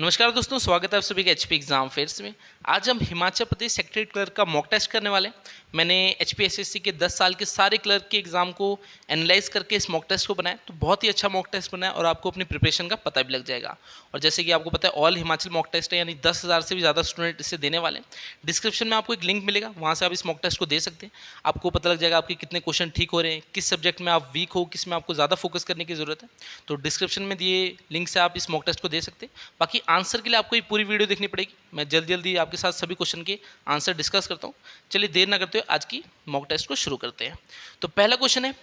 नमस्कार दोस्तों, स्वागत है आप सभी के एचपी एग्जाम फेयर्स में। आज हम हिमाचल प्रदेश सेक्रेटरी क्लर्क का मॉक टेस्ट करने वाले हैं। मैंने एचपी एसएससी के 10 साल के सारे क्लर्क के एग्जाम को एनालाइज करके इस मॉक टेस्ट को बनाया, तो बहुत ही अच्छा मॉक टेस्ट बनाया और आपको अपनी प्रिपरेशन का पता भी लग जाएगा। और जैसे कि आपको पता है, ऑल हिमाचल मॉक टेस्ट है, यानी 10,000 से भी ज़्यादा स्टूडेंट इसे देने वाले हैं। डिस्क्रिप्शन में आपको एक लिंक मिलेगा, वहाँ से आप इस मॉक टेस्ट को दे सकते हैं। आपको पता लग जाएगा आपके कितने क्वेश्चन ठीक हो रहे हैं, किस सब्जेक्ट में आप वीक हो, किस में आपको ज़्यादा फोकस करने की ज़रूरत है। तो डिस्क्रिप्शन में दिए लिंक से आप इस मॉक टेस्ट को दे सकते हैं। बाकी आंसर के लिए आपको ये पूरी वीडियो देखनी पड़ेगी। मैं जल्दी जल्दी आपके साथ सभी क्वेश्चन के आंसर डिस्कस करता हूँ। चलिए देर ना करते हुए आज की मॉक टेस्ट को शुरू करते हैं। तो पहला क्वेश्चन है,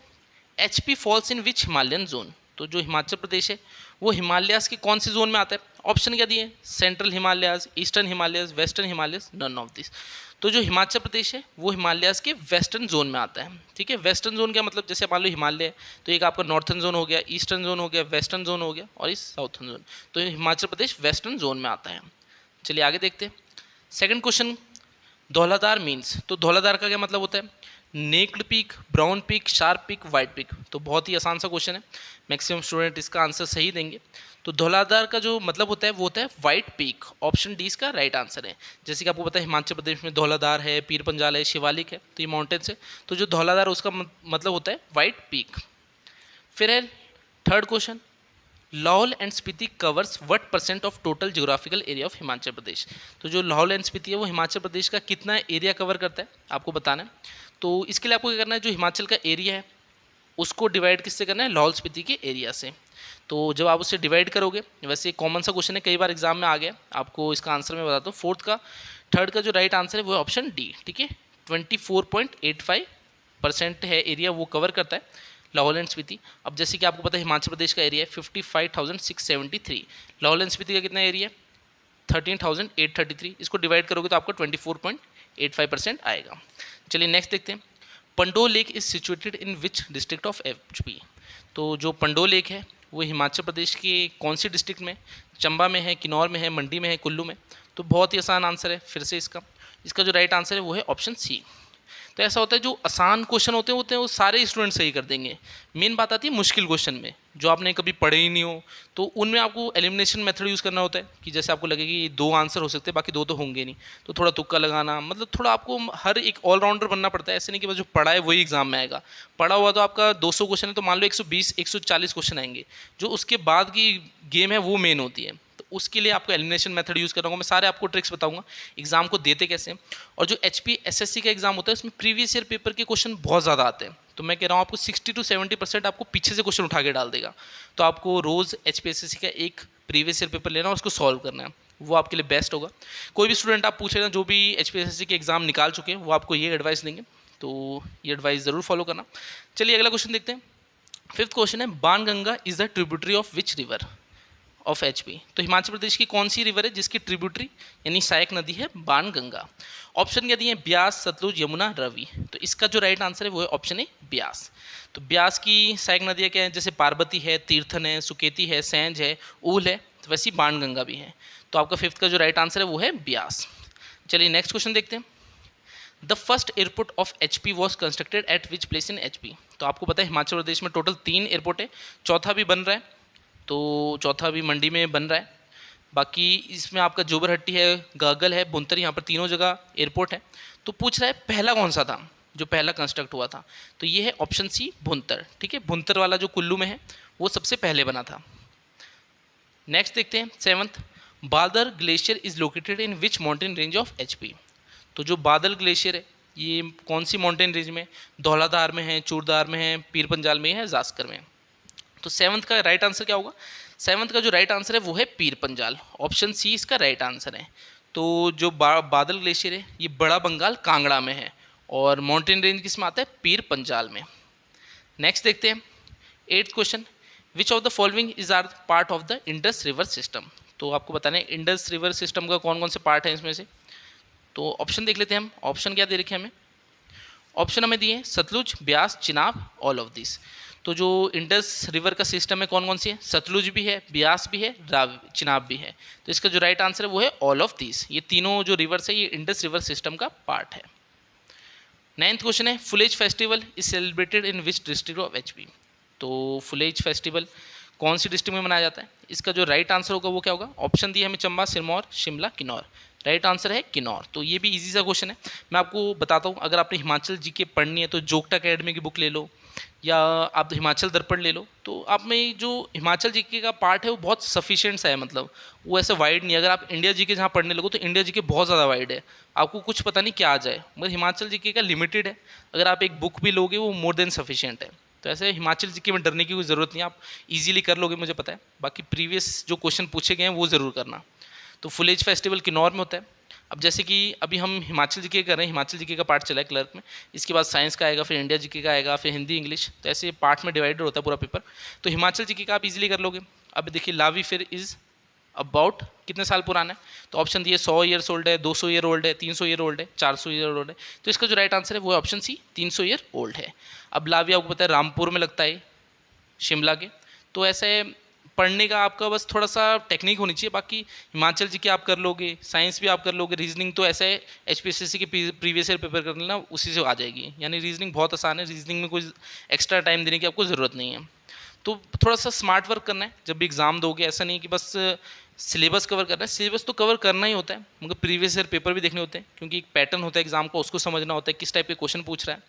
HP falls in which Himalayan zone. तो जो हिमाचल प्रदेश है वो हिमालयाज के कौन से जोन में आता है? ऑप्शन क्या दिए? Central Himalayas, eastern Himalayas, western Himalayas, none of this. तो जो हिमाचल प्रदेश है वो हिमालयाज के वेस्टर्न जोन में आता है। ठीक है, वेस्टर्न जोन क्या मतलब, जैसे मान लो हिमालय है तो एक आपका नॉर्थर्न जोन हो गया, ईस्टर्न जोन हो गया, वेस्टर्न जोन हो गया और इस साउथर्न जोन। तो हिमाचल प्रदेश वेस्टर्न जोन में आता है। चलिए आगे देखते हैं। Second question, Dhauladhar means. तो धौलाधार का क्या मतलब होता है? Naked peak, brown peak, sharp peak, white peak. तो बहुत ही आसान सा क्वेश्चन है, मैक्सिमम स्टूडेंट इसका आंसर सही देंगे। तो धौलाधार का जो मतलब होता है वो होता है वाइट पीक। ऑप्शन डी इसका राइट आंसर है। जैसे कि आपको पता है हिमाचल प्रदेश में धौलाधार है, पीर पंजाल है, शिवालिक है, तो ये माउंटेन्स है। तो जो धौलाधार है उसका मतलब होता है वाइट पीक। फिर है third question, Lahaul and Spiti covers what percent of total geographical area of Himachal Pradesh. तो जो लाहौल एंड स्पीति है वो हिमाचल प्रदेश का कितना एरिया कवर करता है आपको बताना है। तो इसके लिए आपको क्या करना है, जो हिमाचल का एरिया है उसको डिवाइड किससे करना है? लाहौल स्पीति के एरिया से। तो जब आप उससे डिवाइड करोगे, वैसे कॉमन सा क्वेश्चन है, कई बार एग्जाम में आ गया, आपको इसका आंसर मैं बताता हूँ। थर्ड का जो राइट आंसर है वो है ऑप्शन डी। ठीक है, 24.85% है एरिया वो कवर करता है लाहौल एंड स्पीति। अब जैसे कि आपको पता है हिमाचल प्रदेश का एरिया है 55,673, लाहौल एंड स्पीति का कितना एरिया है? 13,833। इसको डिवाइड करोगे तो आपको 24.85% आएगा। चलिए नेक्स्ट देखते हैं, Pandoh lake is situated in which district of HP. तो जो पंडो लेक है वो हिमाचल प्रदेश के कौन सी डिस्ट्रिक्ट में? चंबा में है, किन्नौर में है, मंडी में है, कुल्लू में। तो बहुत ही आसान आंसर है फिर से इसका। इसका जो राइट आंसर है वो है ऑप्शन सी। तो ऐसा होता है, जो आसान क्वेश्चन होते हैं वो सारे स्टूडेंट सही कर देंगे। मेन बात आती है मुश्किल क्वेश्चन में, जो आपने कभी पढ़े ही नहीं हो, तो उनमें आपको एलिमिनेशन मेथड यूज़ करना होता है कि जैसे आपको लगे कि 2 आंसर हो सकते हैं, बाकी 2 तो होंगे नहीं, तो थोड़ा तुक्का लगाना, मतलब थोड़ा आपको हर एक ऑलराउंडर बनना पड़ता है। ऐसे नहीं कि बस जो पढ़ा है वही एग्जाम में आएगा। पढ़ा हुआ तो आपका 200 क्वेश्चन है तो मान लो 120 140 क्वेश्चन आएंगे, जो उसके बाद की गेम है वो मेन होती है। तो उसके लिए आपको एलिमिनेशन मेथड यूज़ करना होगा। मैं सारे आपको ट्रिक्स बताऊंगा एग्जाम को देते कैसे हैं। और जो एचपी एसएससी का एग्जाम होता है उसमें प्रीवियस ईयर पेपर के क्वेश्चन बहुत ज़्यादा आते हैं। तो मैं कह रहा हूँ आपको 60 to 70% आपको पीछे से क्वेश्चन उठा के डाल देगा। तो आपको रोज़ एचपी एसएससी का एक प्रीवियस ईयर पेपर लेना और उसको सॉल्व करना है, वो आपके लिए बेस्ट होगा। कोई भी स्टूडेंट आप पूछ लेना जो भी एचपी एसएससी के एग्जाम निकाल चुके हैं, वो आपको ये एडवाइस देंगे, तो ये एडवाइस ज़रूर फॉलो करना। चलिए अगला क्वेश्चन देखते हैं। फिफ्थ क्वेश्चन है, Banganga is the tributary of which river of HP. तो हिमाचल प्रदेश की कौन सी रिवर है जिसकी ट्रिब्यूटरी यानी सहायक नदी है बाणगंगा? ऑप्शन क्या दिए? ब्यास, सतलुज, यमुना, रवि। तो इसका जो राइट आंसर है वो है ऑप्शन ए ब्यास। तो ब्यास की सहायक नदियाँ क्या है? जैसे पार्वती है, तीर्थन है, सुकेती है, सैंज है, ऊल है, तो वैसी बाणगंगा भी है। तो आपका फिफ्थ का जो राइट आंसर है वो है ब्यास। चलिए नेक्स्ट क्वेश्चन देखते हैं। The first airport of HP was constructed at which place in HP. तो आपको पता है हिमाचल प्रदेश में टोटल 3 एयरपोर्ट है, चौथा भी बन रहा है, तो चौथा भी मंडी में बन रहा है। बाकी इसमें आपका जोबरहट्टी है, गागल है, भुंतर, यहाँ पर तीनों जगह एयरपोर्ट है। तो पूछ रहा है पहला कौन सा था जो पहला कंस्ट्रक्ट हुआ था? तो ये है ऑप्शन सी भुंतर। ठीक है, भुंतर वाला जो कुल्लू में है वो सबसे पहले बना था। नेक्स्ट देखते हैं सेवंथ, बादल glacier is located in which mountain range of HP. तो जो बादल ग्लेशियर है ये कौन सी माउंटेन रेंज में? धौलाधार में है, चूड़धार में है, पीर पंजाल में है, जास्कर में है। तो सेवंथ का राइट आंसर क्या होगा? सेवंथ का जो राइट आंसर है वो है पीर पंजाल। ऑप्शन सी इसका राइट आंसर है। तो जो बादल ग्लेशियर है ये बड़ा बंगाल कांगड़ा में है और माउंटेन रेंज किस में आता है? पीर पंजाल में। नेक्स्ट देखते हैं eighth question, which of the following is are part of the Indus river system. तो आपको बताना है इंडस रिवर सिस्टम का कौन कौन से पार्ट है इसमें से। तो ऑप्शन देख लेते हैं हम। ऑप्शन क्या दे रखे हैं हमें? ऑप्शन हमें दिए Sutlej, Beas, Chenab, all of this. तो जो इंडस रिवर का सिस्टम है कौन कौन सी है? सतलुज भी है, ब्यास भी है, चिनाब भी है। तो इसका जो राइट आंसर है वो है ऑल ऑफ दिस। ये तीनों जो रिवर्स है ये इंडस रिवर सिस्टम का पार्ट है। नाइन्थ क्वेश्चन है, Phulaich festival is celebrated in which district of HP. तो फुलेज फेस्टिवल कौन सी डिस्ट्रिक्ट में मनाया जाता है? इसका जो राइट आंसर होगा वो क्या होगा? ऑप्शन दिए हमें चंबा, सिरमौर, शिमला, किन्नौर। राइट आंसर है किन्नौर। तो ये भी इजी सा क्वेश्चन है। मैं आपको बताता हूँ, अगर आपने हिमाचल जीके पढ़नी है तो जोगटा अकेडमी की बुक ले लो, या आप हिमाचल दर्पण ले लो। तो आप में जो हिमाचल जीके का पार्ट है वो बहुत सफिशिएंट सा है, मतलब वो ऐसे वाइड नहीं है। अगर आप इंडिया जीके जहाँ पढ़ने लगो तो इंडिया जीके बहुत ज़्यादा वाइड है, आपको कुछ पता नहीं क्या आ जाए, मगर हिमाचल जीके का लिमिटेड है। अगर आप एक बुक भी लोगे वो मोर देन सफिशिएंट है। तो ऐसे हिमाचल जीके में डरने की कोई ज़रूरत नहीं है, आप इजीली कर लोगे, मुझे पता है। बाकी प्रीवियस जो क्वेश्चन पूछे गए हैं वो ज़रूर करना। तो फुल एज फेस्टिवल किन्नौर में होता है। अब जैसे कि अभी हम हिमाचल जीके कर रहे हैं, हिमाचल जीके का पार्ट चला है क्लर्क में, इसके बाद साइंस का आएगा, फिर इंडिया जीके का आएगा, फिर हिंदी इंग्लिश, तो ऐसे पार्ट में डिवाइडेड होता है पूरा पेपर। तो हिमाचल जीके का आप इजीली कर लोगे। अब देखिए लावी फिर इज़ अबाउट कितने साल पुराना है? तो ऑप्शन दिए 100 ईयर्स ओल्ड है, 200 ईयर ओल्ड है, 300 ईयर ओल्ड है, 400 ईयर ओल्ड है। तो इसका जो राइट आंसर है वो है ऑप्शन सी, 300 ईयर ओल्ड है। अब लावी आपको पता है रामपुर में लगता है, शिमला के। तो ऐसे पढ़ने का आपका बस थोड़ा सा टेक्निक होनी चाहिए, बाकी हिमाचल जी के आप कर लोगे, साइंस भी आप कर लोगे, रीजनिंग तो ऐसे HPSC के प्रीवियस ईयर पेपर कर लेना, उसी से आ जाएगी। यानी रीजनिंग बहुत आसान है, रीजनिंग में कोई एक्स्ट्रा टाइम देने की आपको ज़रूरत नहीं है। तो थोड़ा सा स्मार्ट वर्क करना है जब भी एग्ज़ाम दोगे, ऐसा नहीं कि बस सिलेबस कवर करना है। सिलेबस तो कवर करना ही होता है, मगर प्रीवियस ईयर पेपर भी देखने होते हैं, क्योंकि एक पैटर्न होता है एग्जाम का, उसको समझना होता है किस टाइप के क्वेश्चन पूछ रहा है।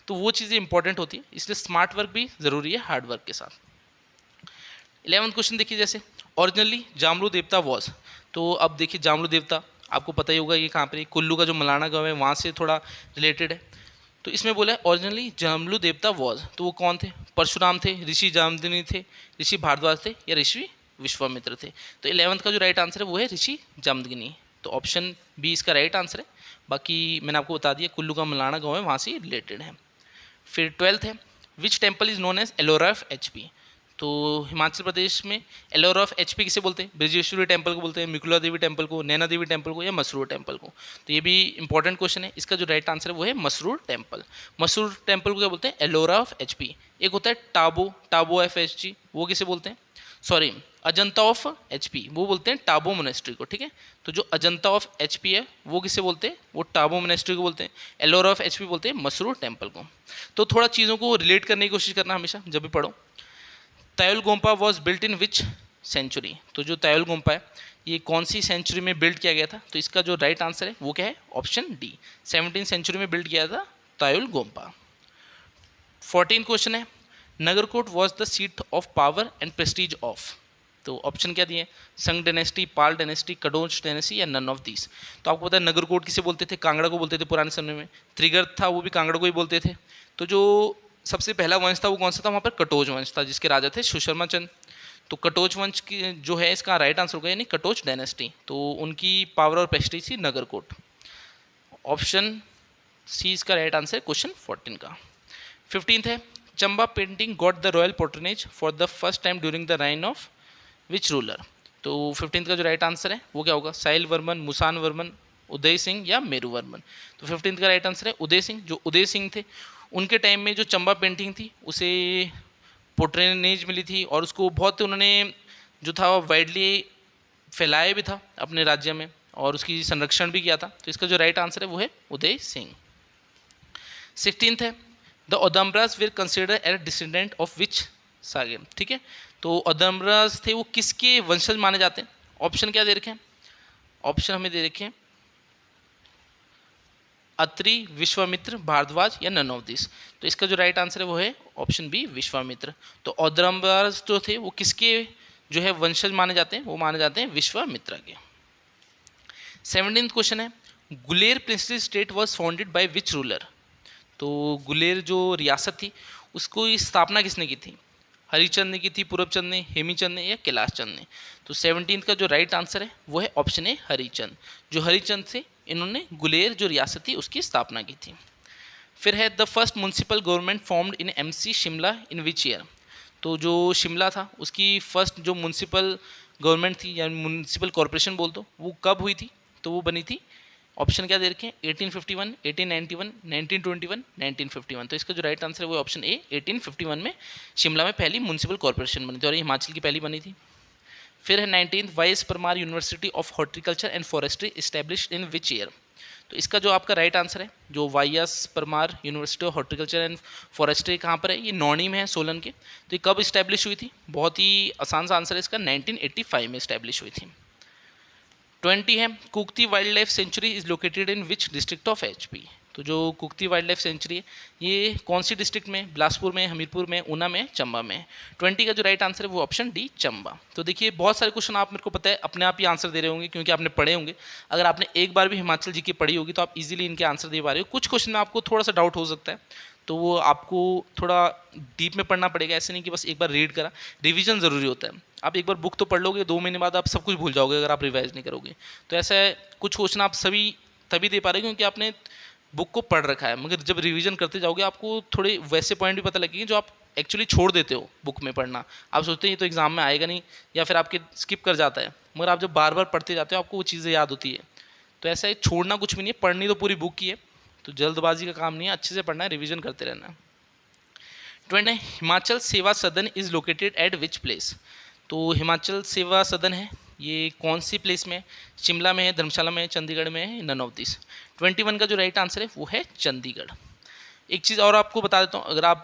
तो वो चीज़ें इंपॉर्टेंट होती है, इसलिए स्मार्ट वर्क भी ज़रूरी है हार्ड वर्क के साथ। 11वां क्वेश्चन देखिए, जैसे ओरिजिनली जामलू देवता वॉज। तो अब देखिए जामलू देवता आपको पता ही होगा ये कहाँ पर है, कुल्लू का जो मलाना गाँव है वहाँ से थोड़ा रिलेटेड है। तो इसमें बोला है ओरिजिनली जामलू देवता वॉज, तो वो कौन थे? परशुराम थे, ऋषि जामदग्नि थे, ऋषि भारद्वाज थे, या ऋषि विश्वामित्र थे? तो 11th का जो राइट आंसर है वो है ऋषि जामदग्नि। तो ऑप्शन बी इसका राइट आंसर है। बाकी मैंने आपको बता दिया कुल्लू का मलाना गाँव है वहाँ से रिलेटेड है। फिर 12th है, which temple is known as Ellora of HP। तो हिमाचल प्रदेश में एलोरा ऑफ HP किसे बोलते हैं? ब्रजेश्वरी टेम्पल को बोलते हैं, मिकुला देवी टेम्पल को, नैना देवी टेम्पल को, या मसरूर टेम्पल को? तो ये भी इंपॉर्टेंट क्वेश्चन है। इसका जो राइट आंसर है वो है मसरूर टेम्पल। मसरूर टेम्पल को क्या बोलते हैं? Ellora of HP। एक होता है टाबो ऑफ HG, वो किसे बोलते हैं? सॉरी, अजंता ऑफ HP, वो बोलते हैं टाबो मोनेस्ट्री को, ठीक है। तो जो अजंता ऑफ HP है वो किसे बोलते हैं? वो टाबो मोनेस्ट्री को बोलते हैं। एलोरा ऑफ HP बोलते हैं मसरूर टेम्पल को। तो थोड़ा चीज़ों को रिलेट करने की कोशिश करना हमेशा जब भी पढ़ो। Tayul gompa was built in which century. तो जो तायुल गोम्पा है ये कौन सी सेंचुरी में बिल्ड किया गया था? तो इसका जो राइट आंसर है वो क्या है? ऑप्शन डी, 17th सेंचुरी में बिल्ड किया था तायुल गोम्पा। 14 क्वेश्चन है, Nagarkot was the seat of power and Prestige of. तो ऑप्शन क्या दिए? संग डायनेस्टी, पाल डायनेस्टी, कटोच डायनेस्टी, या नन ऑफ दिस। तो आपको पता है नगरकोट किसे बोलते थे? कांगड़ा को बोलते थे पुराने समय में। त्रिगर्त था वो भी कांगड़ा को ही बोलते थे। तो जो सबसे पहला वंश था वो कौन सा था? वहाँ पर कटोच वंश था, जिसके राजा थे सुशर्मा चंद। तो कटोच वंश की जो है इसका राइट आंसर होगा, यानी कटोच डायनेस्टी। तो उनकी पावर और प्रेस्टीज थी नगरकोट। ऑप्शन सी इसका राइट आंसर है क्वेश्चन 14 का। 15th है, Chamba painting got the royal patronage for the first time during the reign of which ruler. तो 15th का जो राइट आंसर है वो क्या होगा? साहिल वर्मन, मुसान वर्मन, उदय सिंह, या मेरू वर्मन? तो 15th का राइट आंसर है उदय सिंह। जो उदय सिंह थे उनके टाइम में जो चंबा पेंटिंग थी उसे पोट्रेनेज मिली थी, और उसको बहुत उन्होंने जो था वाइडली फैलाया भी था अपने राज्य में, और उसकी संरक्षण भी किया था। तो इसका जो राइट आंसर है वो है उदय सिंह। 16th है, the Audumbaras were consider as descendant of which sage. ठीक है, तो ओदम्बराज थे वो किसके वंशज माने जाते हैं? ऑप्शन क्या दे रखे हैं? ऑप्शन हमें दे रखे हैं अत्रि, विश्वामित्र, भारद्वाज, या नन ऑफ दिस। तो इसका जो राइट आंसर है वो है ऑप्शन बी, विश्वामित्र। तो ओदम्बराज जो थे वो किसके जो है वंशज माने जाते हैं? वो माने जाते हैं विश्वामित्र के। 17th क्वेश्चन है, Guler princely state was founded by which ruler. तो गुलेर जो रियासत थी उसको स्थापना किसने की थी? हरिचंद ने की थी, पूरबचंद ने, हेमीचंद ने, या कैलाश चंद ने? तो 17th का जो राइट आंसर है वो है ऑप्शन ए, हरिचंद। जो हरिचंद थे इन्होंने गुलेर जो रियासत थी उसकी स्थापना की थी। फिर है, the first municipal government formed in MC Shimla in which year. तो जो शिमला था उसकी फर्स्ट जो म्यूनसिपल गवर्नमेंट थी या म्यूनसिपल कॉरपोरेशन बोल दो, वो कब हुई थी? तो वो बनी थी, ऑप्शन क्या दे रखे हैं? 1851, 1891, 1921, 1951। तो इसका जो राइट आंसर है वो ऑप्शन ए, 1851 में शिमला में पहली म्यूनसिपल कॉरपोरेशन बनी थी, और ये हिमाचल की पहली बनी थी। फिर है 19th, Y S Parmar university of horticulture and forestry established in which year. तो इसका जो आपका राइट आंसर है, जो Y S Parmar university of horticulture and forestry कहाँ पर है, ये नौणी में है, सोलन के। तो ये कब इस्टेब्लिश हुई थी? बहुत ही आसान सा आंसर है इसका, 1985 में इस्टेब्लिश हुई थी। 20 है, Kukti wild life sanctuary is located in which district of HP. तो जो कुक्ति वाइल्ड लाइफ सेंचुरी है ये कौन सी डिस्ट्रिक्ट में? बिलासपुर में, हमीरपुर में, ऊना में, चंबा में। 20 का जो राइट आंसर है वो ऑप्शन डी, चंबा। तो देखिए बहुत सारे क्वेश्चन आप मेरे को पता है अपने आप ही आंसर दे रहे होंगे क्योंकि आपने पढ़े होंगे। अगर आपने एक बार भी हिमाचल जी की पढ़ी होगी तो आप इजीली इनके आंसर दे पा रहे हो। कुछ क्वेश्चन में आपको थोड़ा सा डाउट हो सकता है, तो वो आपको थोड़ा डीप में पढ़ना पड़ेगा। ऐसे नहीं कि बस एक बार रीड करा, रिवीजन ज़रूरी होता है। आप एक बार बुक तो पढ़ लोगे, 2 महीने बाद आप सब कुछ भूल जाओगे अगर आप रिवाइज नहीं करोगे। तो ऐसा है, कुछ क्वेश्चन आप सभी तभी दे पा रहे हो क्योंकि आपने बुक को पढ़ रखा है, मगर जब रिवीजन करते जाओगे आपको थोड़े वैसे पॉइंट भी पता लगेंगे जो आप एक्चुअली छोड़ देते हो बुक में पढ़ना। आप सोचते हैं ये तो एग्जाम में आएगा नहीं, या फिर आपके स्किप कर जाता है, मगर आप जब बार बार पढ़ते जाते हो आपको वो चीज़ें याद होती है। तो ऐसा है, छोड़ना कुछ भी नहीं है, पढ़नी तो पूरी बुक की है। तो जल्दबाजी का काम नहीं है, अच्छे से पढ़ना है, रिवीजन करते रहना है। 20 हिमाचल सेवा सदन is located at which place. तो हिमाचल सेवा सदन है ये कौन सी प्लेस में? शिमला में है, धर्मशाला में है, चंडीगढ़ में है, नन ऑफ दिस। 21 का जो राइट आंसर है वो है चंडीगढ़। एक चीज़ और आपको बता देता हूँ, अगर आप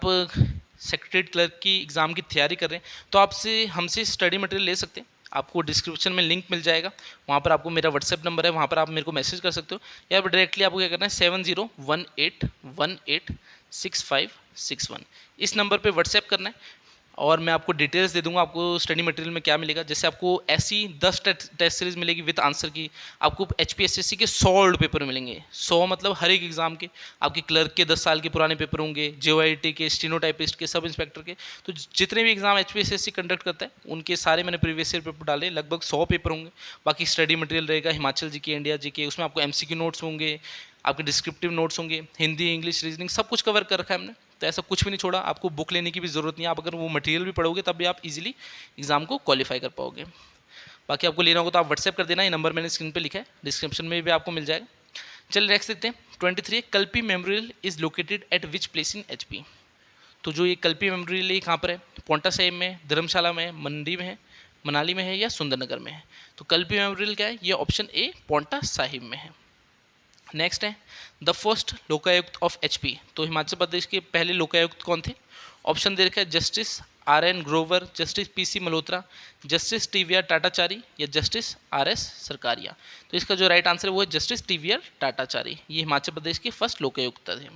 सेक्रेटरीट क्लर्क की एग्ज़ाम की तैयारी कर रहे हैं तो आपसे हमसे स्टडी मटेरियल ले सकते हैं। आपको डिस्क्रिप्शन में लिंक मिल जाएगा, वहाँ पर आपको मेरा व्हाट्सएप नंबर है, वहाँ पर आप मेरे को मैसेज कर सकते हो, या डायरेक्टली आपको क्या करना है 7018186561 इस नंबर पे व्हाट्सएप करना है। और मैं आपको डिटेल्स दे दूंगा आपको स्टडी मटेरियल में क्या मिलेगा। जैसे आपको ऐसी 10 टेस्ट सीरीज मिलेगी विद आंसर की, आपको HPSSC के 100 ओल्ड पेपर मिलेंगे। 100 मतलब हर एक एग्जाम के, आपके क्लर्क के 10 साल के पुराने पेपर होंगे, JOIT के, स्टेनोटाइपिस्ट के, सब इंस्पेक्टर के। तो जितने भी एग्जाम HPSSC कंडक्ट करता है उनके सारे मैंने प्रीवियस ईयर पेपर डाले, लगभग 100 पेपर होंगे। बाकी स्टडी मटेरियल रहेगा हिमाचल GK, इंडिया GK, उसमें आपको MCQ नोट्स होंगे, आपके डिस्क्रिप्टिव नोट्स होंगे, हिंदी, इंग्लिश, रीजनिंग, सब कुछ कवर कर रखा है हमने। तो ऐसा कुछ भी नहीं छोड़ा, आपको बुक लेने की भी ज़रूरत नहीं है। आप अगर वो मटेरियल भी पढ़ोगे तब भी आप इजीली एग्जाम को क्वालिफाई कर पाओगे। बाकी आपको लेना होगा तो आप व्हाट्सएप कर देना, ये नंबर मैंने स्क्रीन पे लिखा है, डिस्क्रिप्शन में भी आपको मिल जाएगा। चलिए नेक्स्ट देखते हैं। 23 Kalpi memorial is located at which place in HP। तो जो ये कल्पी मेमोरियल है कहाँ पर है? पोंटा साहिब में, धर्मशाला में, मंडी में है, मनाली में है, या सुंदरनगर में है? तो कल्पी मेमोरियल क्या है? ये ऑप्शन ए पोंटा साहिब में है। नेक्स्ट है the first Lokayukta of HP। तो हिमाचल प्रदेश के पहले लोकायुक्त कौन थे? ऑप्शन दे रखा है justice RN Grover, justice PC Malhotra, justice TVR Tatachari, या जस्टिस RS सरकारिया। तो इसका जो राइट आंसर है वो है जस्टिस TVR टाटाचारी। ये हिमाचल प्रदेश के फर्स्ट लोकायुक्त थे।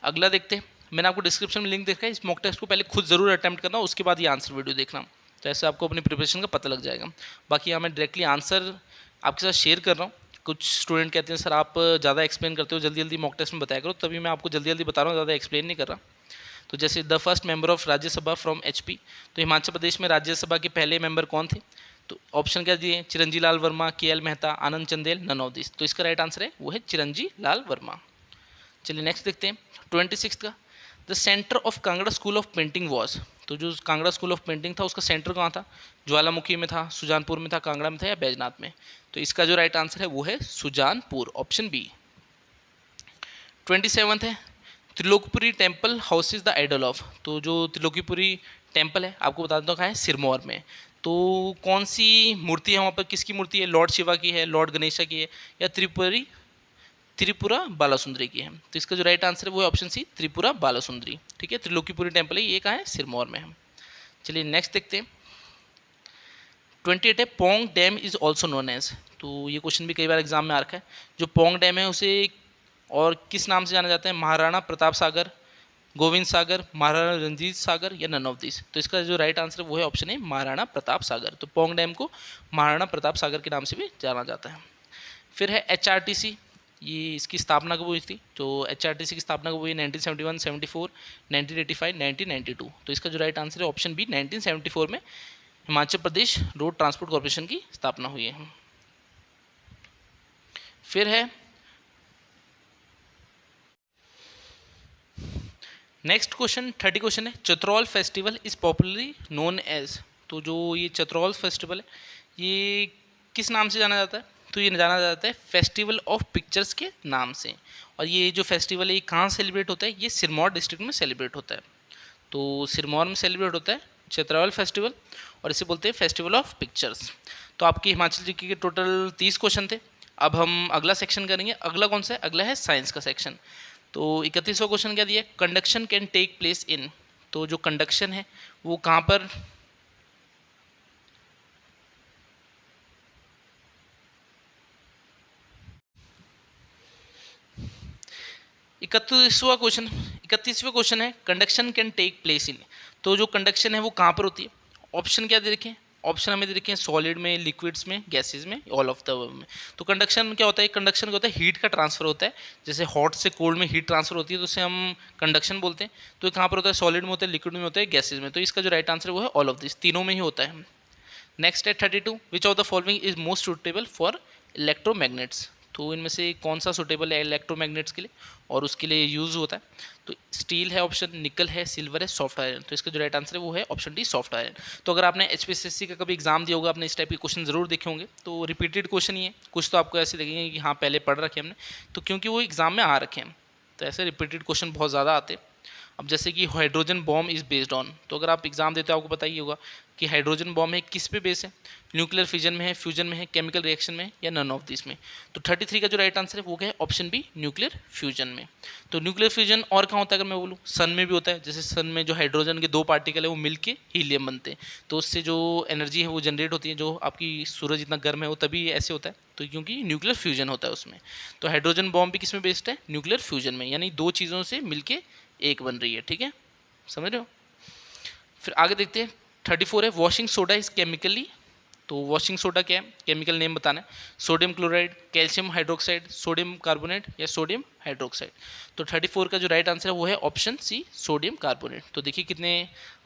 अगला देखते हैं, मैंने आपको डिस्क्रिप्शन में लिंक देखा है, इस मॉक टेस्ट को पहले खुद जरूर अटैम्प्ट करना, उसके बाद ये आंसर वीडियो देखना, तो ऐसे आपको अपनी प्रिपरेशन का पता लग जाएगा। बाकी यहाँ मैं डायरेक्टली आंसर आपके साथ शेयर कर रहा हूँ। कुछ स्टूडेंट कहते हैं सर आप ज़्यादा एक्सप्लेन करते हो, जल्दी जल्दी मॉक टेस्ट में बताया करो, तभी मैं आपको जल्दी जल्दी बता रहा हूँ, ज़्यादा एक्सप्लेन नहीं कर रहा। तो जैसे the first member of Rajya Sabha from HP। तो हिमाचल प्रदेश में राज्यसभा के पहले मेंबर कौन थे? तो ऑप्शन क्या दिए? Chiranji Lal Verma, KL Mehta, Anand Chandel, none of this. तो इसका राइट आंसर है वो है चिरंजी लाल वर्मा। चलिए नेक्स्ट देखते हैं 26 का। The centre of Kangra school of painting was. तो जो कांगड़ा स्कूल ऑफ पेंटिंग था उसका सेंटर कहाँ था? ज्वालामुखी में था, सुजानपुर में था, कांगड़ा में था, या बैजनाथ में? तो इसका जो राइट आंसर है वो है सुजानपुर, ऑप्शन बी। 27 है Trilokipuri temple house is the idol of. तो जो त्रिलोकीपुरी टेम्पल है आपको बता देता हूँ कहाँ है? सिरमौर में। तो कौन सी मूर्ति है वहाँ पर? किसकी मूर्ति है? लॉर्ड शिवा की है, लॉर्ड गणेशा की है, या त्रिपुरा बालासुंदरी की है? तो इसका जो राइट आंसर है वो है ऑप्शन सी, त्रिपुरा बालासुंदरी। ठीक है, त्रिलोकीपुरी टेम्पल है, ये कहाँ है? सिरमौर में है। चलिए नेक्स्ट देखते हैं 28 है Pong dam is also known as. तो ये क्वेश्चन भी कई बार एग्जाम में आ रखा है। जो पोंग डैम है उसे और किस नाम से जाना जाता है? महाराणा प्रताप सागर, गोविंद सागर, महाराणा रंजीत सागर, या नन ऑफ दिस। तो इसका जो राइट आंसर है वो है ऑप्शन है महाराणा प्रताप सागर। तो पोंग डैम को महाराणा प्रताप सागर के नाम से भी जाना जाता है। फिर है HRTC, ये इसकी स्थापना कब हुई थी? तो HRTC की स्थापना कब हुई? 1971, 74, 1985, 1992। तो इसका जो राइट आंसर है ऑप्शन बी, 1974 में Himachal Pradesh road transport corporation की स्थापना हुई है। फिर है नेक्स्ट क्वेश्चन 30 क्वेश्चन है Chatraul festival is popularly known as. तो जो ये चतरौल फेस्टिवल है ये किस नाम से जाना जाता है? तो ये जाना जाता है फेस्टिवल ऑफ पिक्चर्स के नाम से। और ये जो फेस्टिवल है ये कहाँ सेलिब्रेट होता है? ये सिरमौर डिस्ट्रिक्ट में सेलिब्रेट होता है। तो सिरमौर में सेलिब्रेट होता है चतरौल फेस्टिवल, और इसे बोलते हैं फेस्टिवल ऑफ पिक्चर्स। तो आपके हिमाचल जीके के टोटल 30 क्वेश्चन थे। अब हम अगला सेक्शन करेंगे। अगला कौन सा है? अगला है साइंस का सेक्शन। तो 31वां क्वेश्चन क्या दिया है? Conduction can take place in. तो जो कंडक्शन है वो कहाँ पर 31वां क्वेश्चन है conduction can take place in. तो जो कंडक्शन है वो कहाँ पर होती है? ऑप्शन क्या दे रखे हैं? ऑप्शन हमें दे रखे हैं सॉलिड में, लिक्विड्स में, गैसेज में, ऑल ऑफ द में। तो कंडक्शन क्या होता है? कंडक्शन क्या होता है? हीट का ट्रांसफर होता है। जैसे हॉट से कोल्ड में हीट ट्रांसफर होती है तो उसे हम कंडक्शन बोलते हैं। तो ये कहाँ पर होता है? सॉलिड में होता है, लिक्विड में होता है, गैसेज में। तो इसका जो राइट आंसर है वो है ऑल ऑफ दिस, तीनों में ही होता है। नेक्स्ट है 32, विच of the following is most suitable for electromagnets. तो इनमें से कौन सा सुटेबल है इलेक्ट्रोमैग्नेट्स के लिए और उसके लिए यूज़ होता है? तो स्टील है ऑप्शन, निकल है, सिल्वर है, सॉफ्ट आयरन। तो इसका जो राइट आंसर है वो है ऑप्शन डी, सॉफ्ट आयरन। तो अगर आपने HPSSC का कभी एग्जाम दिया होगा, आपने इस टाइप के क्वेश्चन जरूर देखे होंगे। तो रिपीटेड क्वेश्चन ही है, कुछ तो आपको ऐसे लगेंगे कि हाँ पहले पढ़ रखे हमने, तो क्योंकि वो एग्जाम में आ रखे हैं तो ऐसे रिपीटेड क्वेश्चन बहुत ज़्यादा आते हैं। अब जैसे कि hydrogen bomb is based on, तो अगर आप एग्जाम देते हो आपको पता ही होगा कि हाइड्रोजन बॉम्ब है किस पे बेस है? न्यूक्लियर फिजन में है, फ्यूजन में है, केमिकल रिएक्शन में है, या नन ऑफ दिस में? तो 33 का जो राइट आंसर है वो क्या है? ऑप्शन बी, न्यूक्लियर फ्यूजन में। तो न्यूक्लियर फ्यूजन और कहाँ होता है? अगर मैं बोलूँ सन में भी होता है। जैसे सन में जो हाइड्रोजन के 2 पार्टिकल है वो मिलके हीलियम बनते हैं, तो उससे जो एनर्जी है वो जनरेट होती है। जो आपकी सूरज इतना गर्म है वो तभी ऐसे होता है, तो क्योंकि न्यूक्लियर फ्यूजन होता है उसमें। तो हाइड्रोजन बॉम्ब भी किस में बेस्ड है? न्यूक्लियर फ्यूजन में, यानी 2 चीज़ों से मिलके एक बन रही है। ठीक है, समझ रहे हो? फिर आगे देखते हैं 34 है वॉशिंग सोडा इज केमिकली। तो वॉशिंग सोडा क्या है? केमिकल नेम बताना है। Sodium chloride, calcium hydroxide, sodium carbonate या सोडियम हाइड्रोक्साइड। तो 34 का जो राइट आंसर है वो है ऑप्शन सी, सोडियम कार्बोनेट। तो देखिए कितने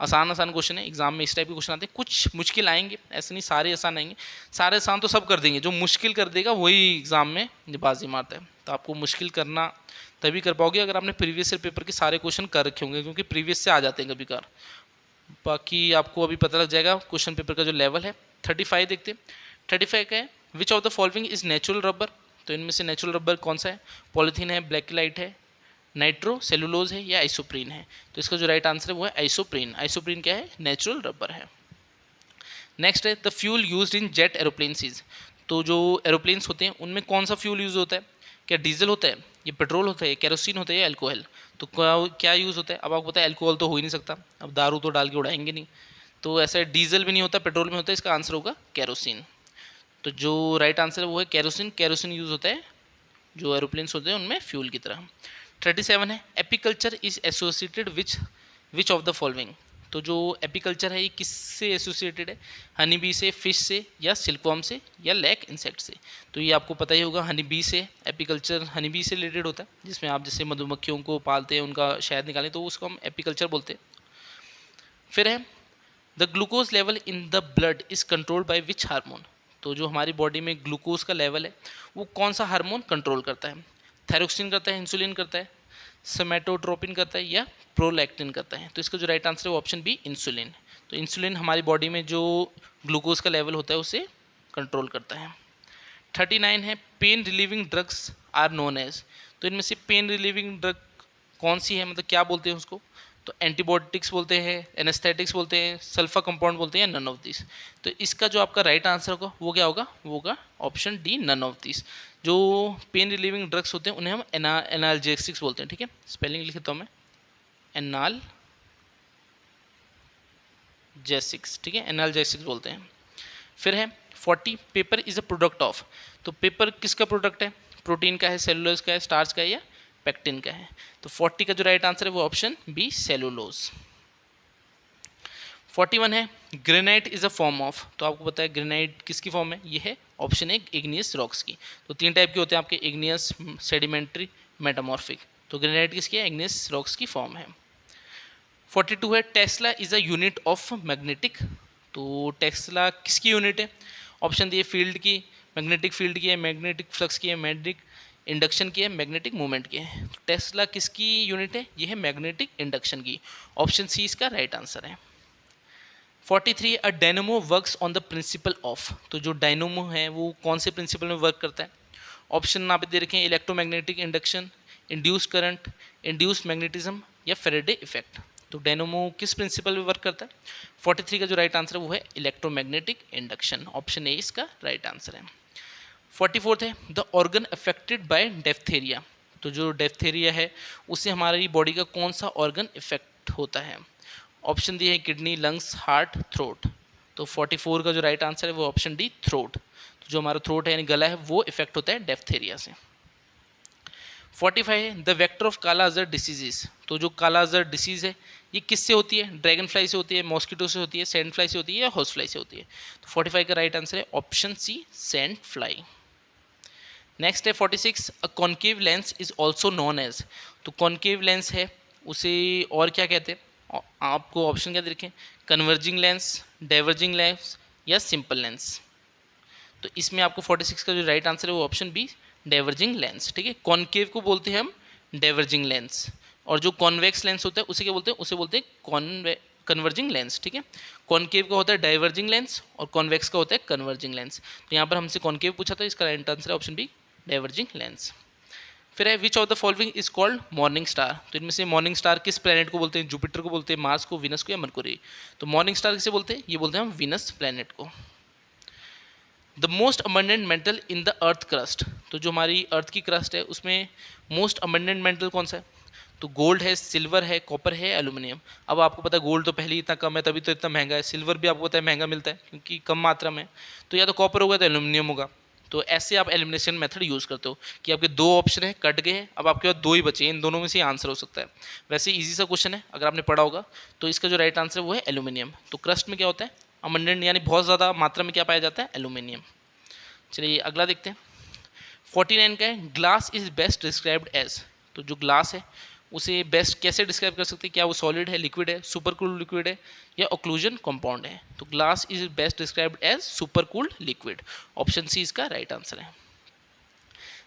आसान आसान क्वेश्चन है, एग्जाम में इस टाइप के क्वेश्चन आते हैं। कुछ मुश्किल आएंगे, ऐसे नहीं सारे आसान आएंगे। सारे आसान तो सब कर देंगे, जो मुश्किल कर देगा वही एग्जाम में बाजी मारता है। तो आपको मुश्किल करना तभी कर पाओगे अगर आपने प्रीवियस ईयर पेपर के सारे क्वेश्चन कर रखे होंगे, क्योंकि प्रीवियस से आ जाते हैं कभी कभार। बाकी आपको अभी पता लग जाएगा क्वेश्चन पेपर का जो लेवल है। 35 देखते हैं। 35 का है which of the following is natural rubber. तो इनमें से नेचुरल रबर कौन सा है? पॉलीथीन है, ब्लैकलाइट है, नाइट्रो सेलुलोज है, या आइसोप्रीन है? तो इसका जो राइट आंसर है वो है आइसोप्रीन। आइसोप्रीन क्या है? नेचुरल रबर है। नेक्स्ट है the fuel used in jet aeroplanes is. तो जो एरोप्लेन्स होते हैं उनमें कौन सा फ्यूल यूज़ होता है? क्या डीजल होता है, ये पेट्रोल होता है, केरोसिन होता है, या अल्कोहल? तो क्या यूज़ होता है? अब आपको पता है अल्कोहल तो हो ही नहीं सकता, अब दारू तो डाल के उड़ाएंगे नहीं, तो ऐसा डीजल भी नहीं होता, पेट्रोल में होता है। इसका आंसर होगा केरोसिन। तो जो राइट आंसर है वो है केरोसिन। केरोसिन यूज़ होता है जो एरोप्लेन्स होते हैं उनमें फ्यूल की तरह। 37 है apiculture is associated which of the following. तो जो एपीकल्चर है ये किससे एसोसिएटेड है? हनी बी से, फिश से, या सिल्कवॉर्म से, या लैक इंसेक्ट से? तो ये आपको पता ही होगा, हनी बी से। एपीकल्चर हनी बी से रिलेटेड होता है, जिसमें आप जैसे मधुमक्खियों को पालते हैं, उनका शहद निकालें, तो उसको हम एपीकल्चर बोलते हैं। फिर है the glucose level in the blood is controlled by which hormone. तो जो हमारी बॉडी में ग्लूकोज का लेवल है वो कौन सा हार्मोन कंट्रोल करता है? थायरोक्सिन करता है, इंसुलिन करता है, सोमैटोट्रोपिन करता है, या प्रोलैक्टिन करता है? तो इसका जो राइट आंसर है वो ऑप्शन बी, इंसुलिन। तो इंसुलिन हमारी बॉडी में जो ग्लूकोज का लेवल होता है उसे कंट्रोल करता है। 39 है pain relieving drugs are known as. तो इनमें से पेन रिलीविंग ड्रग कौन सी है, मतलब क्या बोलते हैं उसको? तो एंटीबायोटिक्स बोलते हैं, एनेस्थेटिक्स बोलते हैं, सल्फा कंपाउंड बोलते हैं, नन ऑफ दिस? तो इसका जो आपका राइट आंसर होगा वो क्या होगा? वो होगा option D, none of this. जो पेन रिलीविंग ड्रग्स होते हैं उन्हें हम एनाल्जेसिक्स बोलते हैं। ठीक है, स्पेलिंग लिख देता हूँ मैं, एनाल्जेसिक्स। ठीक है, एनाल्जेसिक्स बोलते हैं। फिर है 40 paper is a product of. तो पेपर किसका प्रोडक्ट है? प्रोटीन का है, सेलुलोज का है, स्टार्च का है, या पेक्टिन का है? तो 40 का जो राइट आंसर है वो ऑप्शन बी, सेलुलोज। 41 है granite is a form of. तो आपको पता है ग्रेनाइट किसकी फॉर्म है? ये है ऑप्शन ए, इग्नियस रॉक्स की। तो 3 टाइप के होते हैं आपके, इग्नियस, सेडिमेंट्री, मेटामॉर्फिक। तो ग्रेनाइट किसकी है? इग्नियस रॉक्स की फॉर्म है। 42 है Tesla is a unit of magnetic. तो टेस्ला किसकी यूनिट है? ऑप्शन दिए फील्ड की, मैग्नेटिक फील्ड की है, मैग्नेटिक फ्लक्स की है, मैग्नेटिक इंडक्शन की है, मैग्नेटिक मूवमेंट की है? तो टेस्ला किसकी यूनिट है? ये है मैग्नेटिक इंडक्शन की। ऑप्शन सी इसका राइट आंसर है। 43 a dynamo works on the principle of. तो जो डायनेमो है वो कौन से प्रिंसिपल में वर्क करता है? ऑप्शन यहाँ पे दे रखे हैं electromagnetic induction, induce current, induce magnetism, या फेरेडे इफेक्ट। तो डायनेमो किस प्रिंसिपल में वर्क करता है? 43 का जो राइट आंसर है वो है इलेक्ट्रोमैग्नेटिक इंडक्शन। ऑप्शन ए इसका राइट आंसर है। 44 है द ऑर्गन अफेक्टेड बाय डेफ्थेरिया। तो जो डेफ्थेरिया है उससे हमारी बॉडी का कौन सा ऑर्गन इफेक्ट होता है? ऑप्शन दी है किडनी, लंग्स, हार्ट, थ्रोट। तो 44 का जो राइट आंसर है वो ऑप्शन डी, थ्रोट। तो जो हमारा थ्रोट है यानी गला है वो इफेक्ट होता है डेफ्थेरिया से। 45 है द वेक्टर ऑफ काला अजहर डिसीजेस। तो जो काला अजहर डिसीज है ये किससे होती है? ड्रैगन फ्लाई से होती है, मॉस्किटो से होती है, सैंड फ्लाई से होती है या हॉर्स फ्लाई से होती है? तो 45 का राइट आंसर है option C, sand fly. Next है 46 a concave lens is also known as. तो कॉन्केव लेंस है उसे और क्या कहते हैं? आपको ऑप्शन क्या दे रखे हैं? कन्वर्जिंग लेंस, डाइवर्जिंग लेंस या सिंपल लेंस। तो इसमें आपको 46 का जो राइट आंसर है वो ऑप्शन बी, डाइवर्जिंग लेंस। ठीक है, कॉन्केव को बोलते हैं हम डाइवर्जिंग लेंस, और जो कॉन्वेक्स लेंस होता है उसे क्या बोलते हैं? उसे बोलते हैं कन्वर्जिंग लेंस। ठीक है, कॉन्केव का होता है डाइवर्जिंग लेंस और कॉन्वेक्स का होता है कन्वर्जिंग लेंस। तो यहाँ पर हमसे कॉन्केव पूछा था, इसका राइट आंसर है ऑप्शन बी, डाइवर्जिंग लेंस। फिर है which of the following is called morning star. तो इनमें से मॉर्निंग स्टार किस प्लेनेट को बोलते हैं? जुपिटर को बोलते हैं, मार्स को, विनस को या मरकुरी? तो मॉर्निंग स्टार किसे बोलते हैं? ये बोलते हैं हम विनस प्लेनेट को। The most abundant metal in the earth crust. तो जो हमारी अर्थ की क्रस्ट है उसमें मोस्ट अबंडेंट मेटल कौन सा है? तो गोल्ड है, सिल्वर है, कॉपर है, एल्यूमिनियम। अब आपको पता है गोल्ड तो पहले ही इतना कम है तभी तो इतना महंगा है, सिल्वर भी आपको पता है महंगा मिलता है क्योंकि कम मात्रा में। तो या तो कॉपर होगा तो एल्यूमिनियम होगा। तो ऐसे आप एलिमिनेशन मेथड यूज़ करते हो कि आपके दो ऑप्शन है कट गए हैं, अब आपके पास दो ही बचे हैं, इन दोनों में से आंसर हो सकता है। वैसे इजी सा क्वेश्चन है अगर आपने पढ़ा होगा। तो इसका जो राइट आंसर है वो है एल्यूमिनियम। तो क्रस्ट में क्या होता है? अबंडेंट यानी बहुत ज़्यादा मात्रा में क्या पाया जाता है? एल्यूमिनियम। चलिए अगला देखते हैं। 49 का है glass is best described as. तो जो ग्लास है उसे बेस्ट कैसे डिस्क्राइब कर सकते हैं? क्या वो सॉलिड है, लिक्विड है, सुपर कूल्ड लिक्विड है या ऑक्लूजन कंपाउंड है? तो glass is best described as super cooled liquid. Option C इसका राइट आंसर है।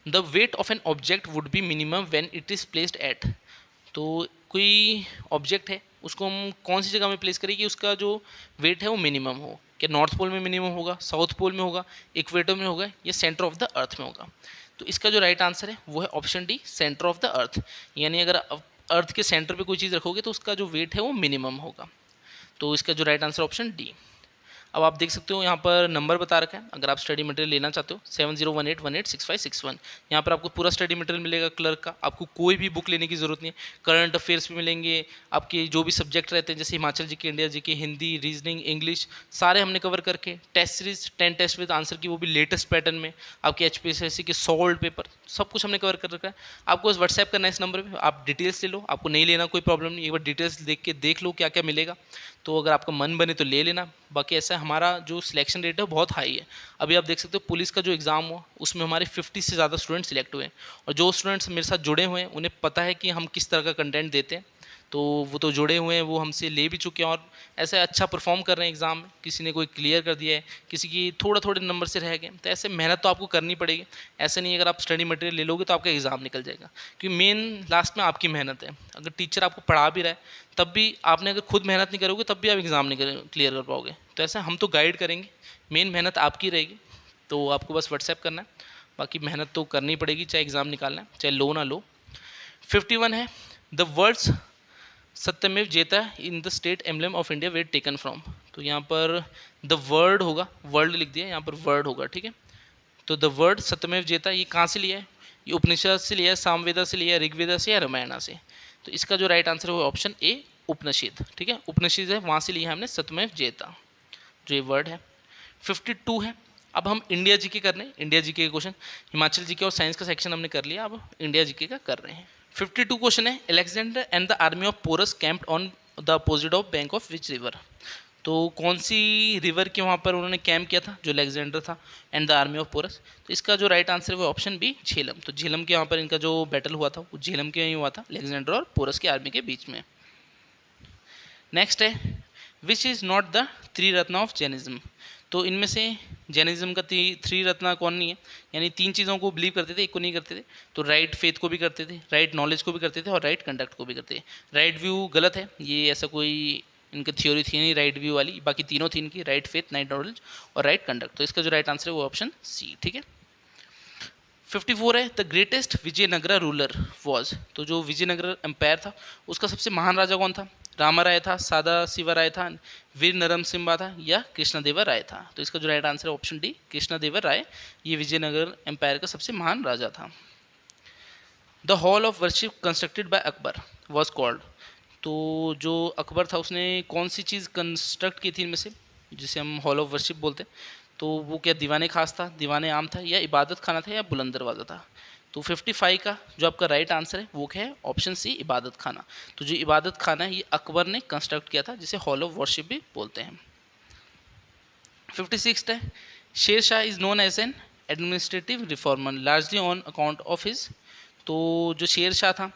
The weight of an object would be minimum when it is placed at. तो कोई object है उसको हम कौन सी जगह में प्लेस करें कि उसका जो वेट है वो मिनिमम हो? क्या नॉर्थ पोल में मिनिमम होगा, साउथ पोल में होगा, इक्वेटर में होगा या सेंटर ऑफ द अर्थ में होगा? तो इसका जो राइट आंसर है वो है option D, centre of the earth. यानी अगर अर्थ के सेंटर पे कोई चीज़ रखोगे तो उसका जो वेट है वो मिनिमम होगा। तो इसका जो राइट आंसर ऑप्शन डी। अब आप देख सकते हो यहाँ पर नंबर बता रखा है, अगर आप स्टडी मटेरियल लेना चाहते हो 7018186561। यहाँ पर आपको पूरा स्टडी मटेरियल मिलेगा क्लर्क का, आपको कोई भी बुक लेने की ज़रूरत नहीं है। करंट अफेयर्स भी मिलेंगे, आपके जो भी सब्जेक्ट रहते हैं जैसे Himachal GK, India GK, Hindi, reasoning, English, सारे हमने कवर करके test series 10 test with answer key, वो भी लेटेस्ट पैटर्न में, आपके HPSSC के सॉल्व पेपर सब कुछ हमने कवर कर रखा है। आपको बस व्हाट्सएप करना है इस नंबर पर, आप डिटेल्स ले लो, आपको नहीं लेना कोई प्रॉब्लम नहीं, एक बार डिटेल्स देख लो क्या क्या मिलेगा। तो अगर आपका मन बने तो ले लेना। बाकी ऐसा हमारा जो सिलेक्शन रेट है बहुत हाई है। अभी आप देख सकते हो पुलिस का जो एग्ज़ाम हुआ उसमें हमारे 50 से ज़्यादा स्टूडेंट सिलेक्ट हुए हैं, और जो स्टूडेंट्स मेरे साथ जुड़े हुए हैं उन्हें पता है कि हम किस तरह का कंटेंट देते हैं, तो वो तो जुड़े हुए हैं, वो हमसे ले भी चुके हैं और ऐसे अच्छा परफॉर्म कर रहे हैं एग्ज़ाम में। किसी ने कोई क्लियर कर दिया है, किसी की थोड़ा थोड़े नंबर से रह गए, तो ऐसे मेहनत तो आपको करनी पड़ेगी। ऐसे नहीं अगर आप स्टडी मटेरियल ले लोगे तो आपका एग्ज़ाम निकल जाएगा, क्योंकि मेन लास्ट में आपकी मेहनत है। अगर टीचर आपको पढ़ा भी रहा है तब भी आपने अगर खुद मेहनत नहीं करोगे तब भी आप एग्ज़ाम नहीं क्लियर कर पाओगे। तो ऐसा हम तो गाइड करेंगे, मेन मेहनत आपकी रहेगी। तो आपको बस व्हाट्सएप करना है, बाकी मेहनत तो करनी पड़ेगी, चाहे एग्ज़ाम निकालना है चाहे लो ना लो। 51 है the words Satyameva Jayate in the state emblem of India were taken from. तो यहाँ पर द वर्ड होगा, वर्ल्ड लिख दिया, यहाँ पर वर्ड होगा, ठीक है। तो द वर्ड सत्यमेव जयता ये कहाँ से लिया है? ये उपनिषद से लिया है, सामवेदा से लिया है, ऋग्वेदा से या रामायणा से? तो इसका जो राइट आंसर है वो ऑप्शन ए, उपनिषद। ठीक है, उपनिषद है, वहाँ से लिया है हमने सत्यमेव जयता जो ये वर्ड है। 52 है। अब हम इंडिया जीके कर रहे हैं, इंडिया जीके के क्वेश्चन। हिमाचल जीके और साइंस का सेक्शन हमने कर लिया, अब इंडिया जीके का कर रहे हैं। 52 क्वेश्चन है Alexander and the army of Porus camped on the opposite of bank of which river. तो कौन सी रिवर के वहाँ पर उन्होंने कैंप किया था जो अलेक्जेंडर था and the army of Porus? तो इसका जो राइट आंसर है वो ऑप्शन बी, झेलम। तो झेलम के यहाँ पर इनका जो बैटल हुआ था वो झेलम के वहीं हुआ था, अलेक्जेंडर और पोरस की आर्मी के बीच में। नेक्स्ट है which is not the three Ratna of Jainism. तो इनमें से जैनिज्म का थ्री रत्ना कौन नहीं है? यानी तीन चीज़ों को बिलीव करते थे, एक को नहीं करते थे। तो राइट फेथ को भी करते थे, राइट नॉलेज को भी करते थे और राइट कंडक्ट को भी करते थे। राइट व्यू गलत है, ये ऐसा कोई इनकी थ्योरी थी नहीं राइट व्यू वाली, बाकी तीनों थी इनकी, राइट फेथ, राइट नॉलेज और राइट कंडक्ट। तो इसका जो राइट आंसर है वो ऑप्शन सी, ठीक है। 54 है the greatest Vijayanagara ruler was. तो जो विजयनगर एम्पायर था उसका सबसे महान राजा कौन था? रामाराय था, सादा शिवा राय था, वीर नरसिम्हा था या कृष्णदेव राय था। तो इसका जो राइट आंसर है ऑप्शन डी, कृष्णदेव राय। ये विजयनगर एम्पायर का सबसे महान राजा था। The hall of worship constructed by Akbar was called. तो जो अकबर था उसने कौन सी चीज़ कंस्ट्रक्ट की थी इनमें से, जिसे हम हॉल ऑफ वर्शिप बोलते हैं। तो वो क्या दीवाने खास था, दीवाने आम था, या इबादत खाना था, या बुलंद दरवाज़ा था। तो 55 का जो आपका राइट आंसर है वो क्या है, ऑप्शन सी, इबादत खाना। तो जो इबादत खाना है ये अकबर ने कंस्ट्रक्ट किया था, जिसे हॉल ऑफ वर्शिप भी बोलते हैं। 56 है, Sher Shah is known as an administrative reformer largely on account of his. तो जो शेर शाह था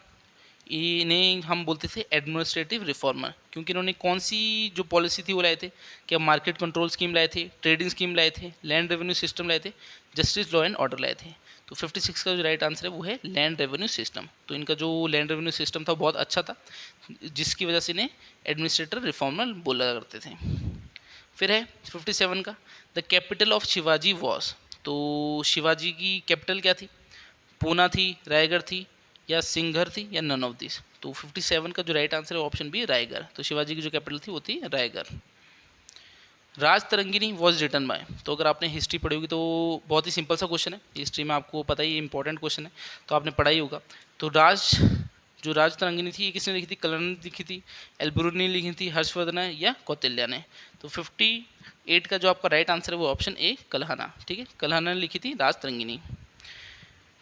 इन्हें हम बोलते थे एडमिनिस्ट्रेटिव रिफॉर्मर, क्योंकि इन्होंने कौन सी जो पॉलिसी थी वो लाए थे, क्या मार्केट कंट्रोल स्कीम लाए थे, ट्रेडिंग स्कीम लाए थे, लैंड रेवेन्यू सिस्टम लाए थे, जस्टिस लॉ एंड ऑर्डर लाए थे। तो 56 का जो राइट आंसर है वो है लैंड रेवेन्यू सिस्टम। तो इनका जो लैंड रेवेन्यू सिस्टम था बहुत अच्छा था, जिसकी वजह से इन्हें एडमिनिस्ट्रेटर रिफॉर्मर बोला करते थे। फिर है 57 का, the capital of Shivaji was. तो शिवाजी की कैपिटल क्या थी, पूना थी, रायगढ़ थी, या सिंघर थी, या नन ऑफ दिस। तो 57 का जो राइट आंसर है ऑप्शन बी, रायगढ़। तो शिवाजी की जो कैपिटल थी वो थी रायगढ़। राज तरंगिनी वॉज रिटन बाय। तो अगर आपने हिस्ट्री पढ़ी होगी तो बहुत ही सिंपल सा क्वेश्चन है, हिस्ट्री में आपको पता ही इंपॉर्टेंट क्वेश्चन है, तो आपने पढ़ा ही होगा। तो जो राज तरंगिनी थी ये किसने लिखी थी, कलहन ने लिखी थी, एल्बुर्ज ने लिखी थी, हर्षवर्धन ने, या कौटिल्य ने। तो 58 का जो आपका राइट आंसर है वो ऑप्शन ए, कलहना। ठीक है, कलहना ने लिखी थी राज तरंगिनी।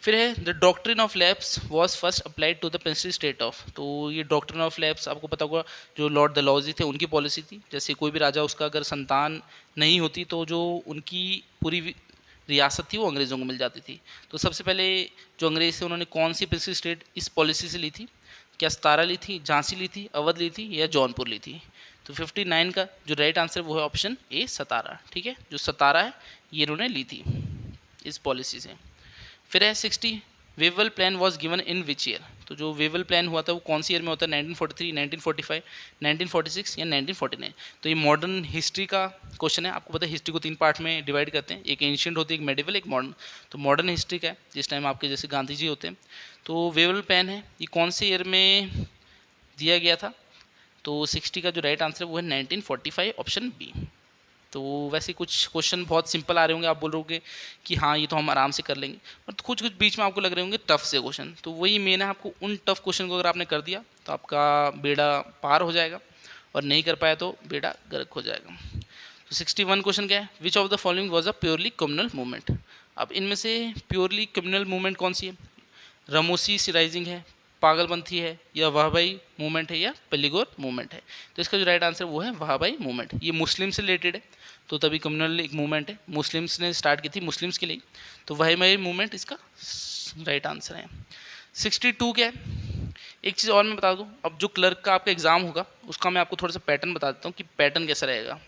फिर है the doctrine of lapse was first applied to the princely state of. तो ये डॉक्ट्रिन ऑफ लैप्स आपको पता होगा, जो लॉर्ड डलहौजी थे उनकी पॉलिसी थी। जैसे कोई भी राजा उसका अगर संतान नहीं होती तो जो उनकी पूरी रियासत थी वो अंग्रेज़ों को मिल जाती थी। तो सबसे पहले जो अंग्रेज़ थे उन्होंने कौन सी प्रिंसली स्टेट इस पॉलिसी से ली थी, क्या सतारा ली थी, झांसी ली थी, अवध ली थी, या जौनपुर ली थी। तो 59 का जो राइट आंसर वो है ऑप्शन ए, सतारा। ठीक है, जो सतारा है ये इन्होंने ली थी इस पॉलिसी से। फिर है 60, Wavell plan was given in which year. तो जो वेवल प्लान हुआ था वो कौन सी ईयर में होता है, 1943, 1945, 1946 या 1949। तो ये मॉडर्न हिस्ट्री का क्वेश्चन है। आपको पता है हिस्ट्री को 3 पार्ट में डिवाइड करते हैं, एक एंशिएंट होती है, एक मेडिवल, एक मॉडर्न। तो मॉडर्न हिस्ट्री का है, जिस टाइम आपके जैसे गांधी जी होते हैं। तो वेवल प्लान है ये कौन से ईयर में दिया गया था। तो 60 का जो राइट आंसर है वो है 1945, ऑप्शन बी। तो वैसे कुछ क्वेश्चन बहुत सिंपल आ रहे होंगे, आप बोल रहे होंगे कि हाँ ये तो हम आराम से कर लेंगे, और कुछ कुछ बीच में आपको लग रहे होंगे टफ से क्वेश्चन। तो वही मेन है, आपको उन टफ क्वेश्चन को अगर आपने कर दिया तो आपका बेड़ा पार हो जाएगा, और नहीं कर पाया तो बेड़ा गर्क हो जाएगा। तो 61 क्वेश्चन क्या है, which of the following was a purely communal movement. अब इनमें से प्योरली कम्युनल मूवमेंट कौन सी है, रमोसी राइजिंग है, पागलपंथी है, या वाहबाई मूवमेंट है, या पल्लीगोर मूवमेंट है। तो इसका जो राइट आंसर वो है वाहबाई मूवमेंट। ये मुस्लिम से रिलेटेड है, तो तभी कम्युनल एक मूवमेंट है, मुस्लिम्स ने स्टार्ट की थी मुस्लिम्स के लिए। तो वाहबाई मूवमेंट इसका राइट आंसर है। 62 क्या है, एक चीज़ और मैं बता दूं, अब जो क्लर्क का आपका एग्जाम होगा उसका मैं आपको थोड़ा सा पैटर्न बता देता हूँ कि पैटर्न कैसा रहेगा।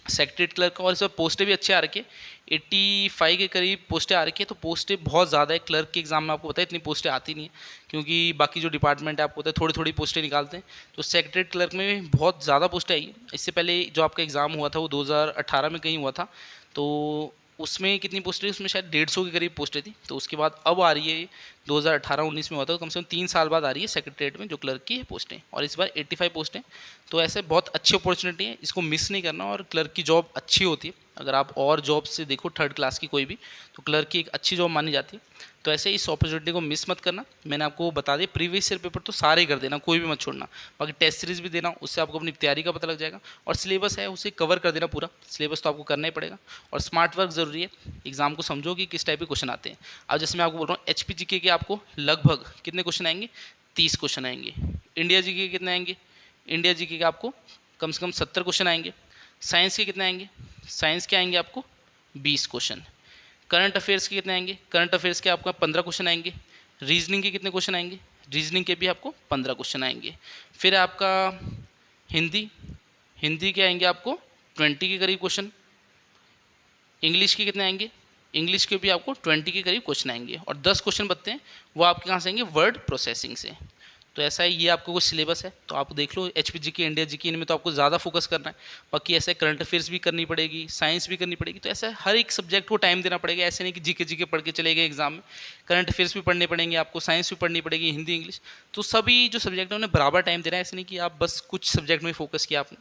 सेक्रेटरीट क्लर्क का, और इस बार पोस्टें भी अच्छे आ रखी है, 85 के करीब पोस्टें आ रखी है। तो पोस्टें बहुत ज़्यादा है, क्लर्क के एग्जाम में आपको पता है इतनी पोस्टें आती नहीं है, क्योंकि बाकी जो डिपार्टमेंट है आपको पता है थोड़ी थोड़ी पोस्टें निकालते हैं। तो सेक्रेटरीट क्लर्क में बहुत ज़्यादा पोस्टें आई है। इससे पहले जो आपका एग्ज़ाम हुआ था वो 2018 में कहीं हुआ था, तो उसमें कितनी पोस्टें, उसमें शायद 150 के करीब पोस्टें थी। तो उसके बाद अब आ रही है 2018-19 में हुआ था, तो कम से कम 3 साल बाद आ रही है सेक्रेटरीट में जो क्लर्क की है पोस्टें, और इस बार 85 पोस्टें। तो ऐसे बहुत अच्छी अपॉर्चुनिटी है, इसको मिस नहीं करना। और क्लर्क की जॉब अच्छी होती है, अगर आप और जॉब से देखो थर्ड क्लास की कोई भी, तो क्लर्क की एक अच्छी जॉब मानी जाती है। तो ऐसे इस अपॉर्चुनिटी को मिस मत करना। मैंने आपको बता दिया, प्रीवियस ईयर पेपर तो सारे कर देना, कोई भी मत छोड़ना। बाकी टेस्ट सीरीज भी देना, उससे आपको अपनी तैयारी का पता लग जाएगा। और सिलेबस है उसे कवर कर देना पूरा, सिलेबस तो आपको करना ही पड़ेगा। और स्मार्ट वर्क ज़रूरी है, एग्जाम को समझो कि किस टाइप के क्वेश्चन आते हैं। अब जैसे मैं आपको बोल रहा हूँ HP GK के आपको लगभग कितने क्वेश्चन आएंगे, 30 क्वेश्चन आएंगे। इंडिया GK के कितने आएंगे, इंडिया GK के आपको कम से कम 70 क्वेश्चन आएंगे। साइंस के कितने आएंगे, साइंस के आएंगे आपको 20 क्वेश्चन। करंट अफेयर्स के कितने आएंगे, करंट अफेयर्स के आपका 15 क्वेश्चन आएंगे। रीजनिंग के कितने क्वेश्चन आएंगे, रीजनिंग के भी आपको 15 क्वेश्चन आएंगे। फिर आपका हिंदी, हिंदी के आएंगे आपको 20 के करीब क्वेश्चन। इंग्लिश के कितने आएंगे, इंग्लिश के भी आपको 20 के करीब क्वेश्चन आएंगे। और 10 क्वेश्चन बचते हैं, वो आपके कहाँ से आएंगे, वर्ड प्रोसेसिंग से। तो ऐसा है, ये आपको कुछ सिलेबस है तो आप देख लो, HPG की, इंडिया जीके, इनमें तो आपको ज़्यादा फोकस करना है। बाकी ऐसे करंट अफेयर्स भी करनी पड़ेगी, साइंस भी करनी पड़ेगी, तो ऐसा हर एक सब्जेक्ट को टाइम देना पड़ेगा। ऐसे नहीं कि जीके पढ़ के चले गए एग्जाम में, करंट अफेयर्स भी पढ़ने पड़ेंगे आपको, साइंस भी पढ़नी पड़ेगी, हिंदी इंग्लिश, तो सभी जो सब्जेक्ट है उन्हें बराबर टाइम देना है। ऐसे नहीं कि आप बस कुछ सब्जेक्ट में फोकस किया आपने,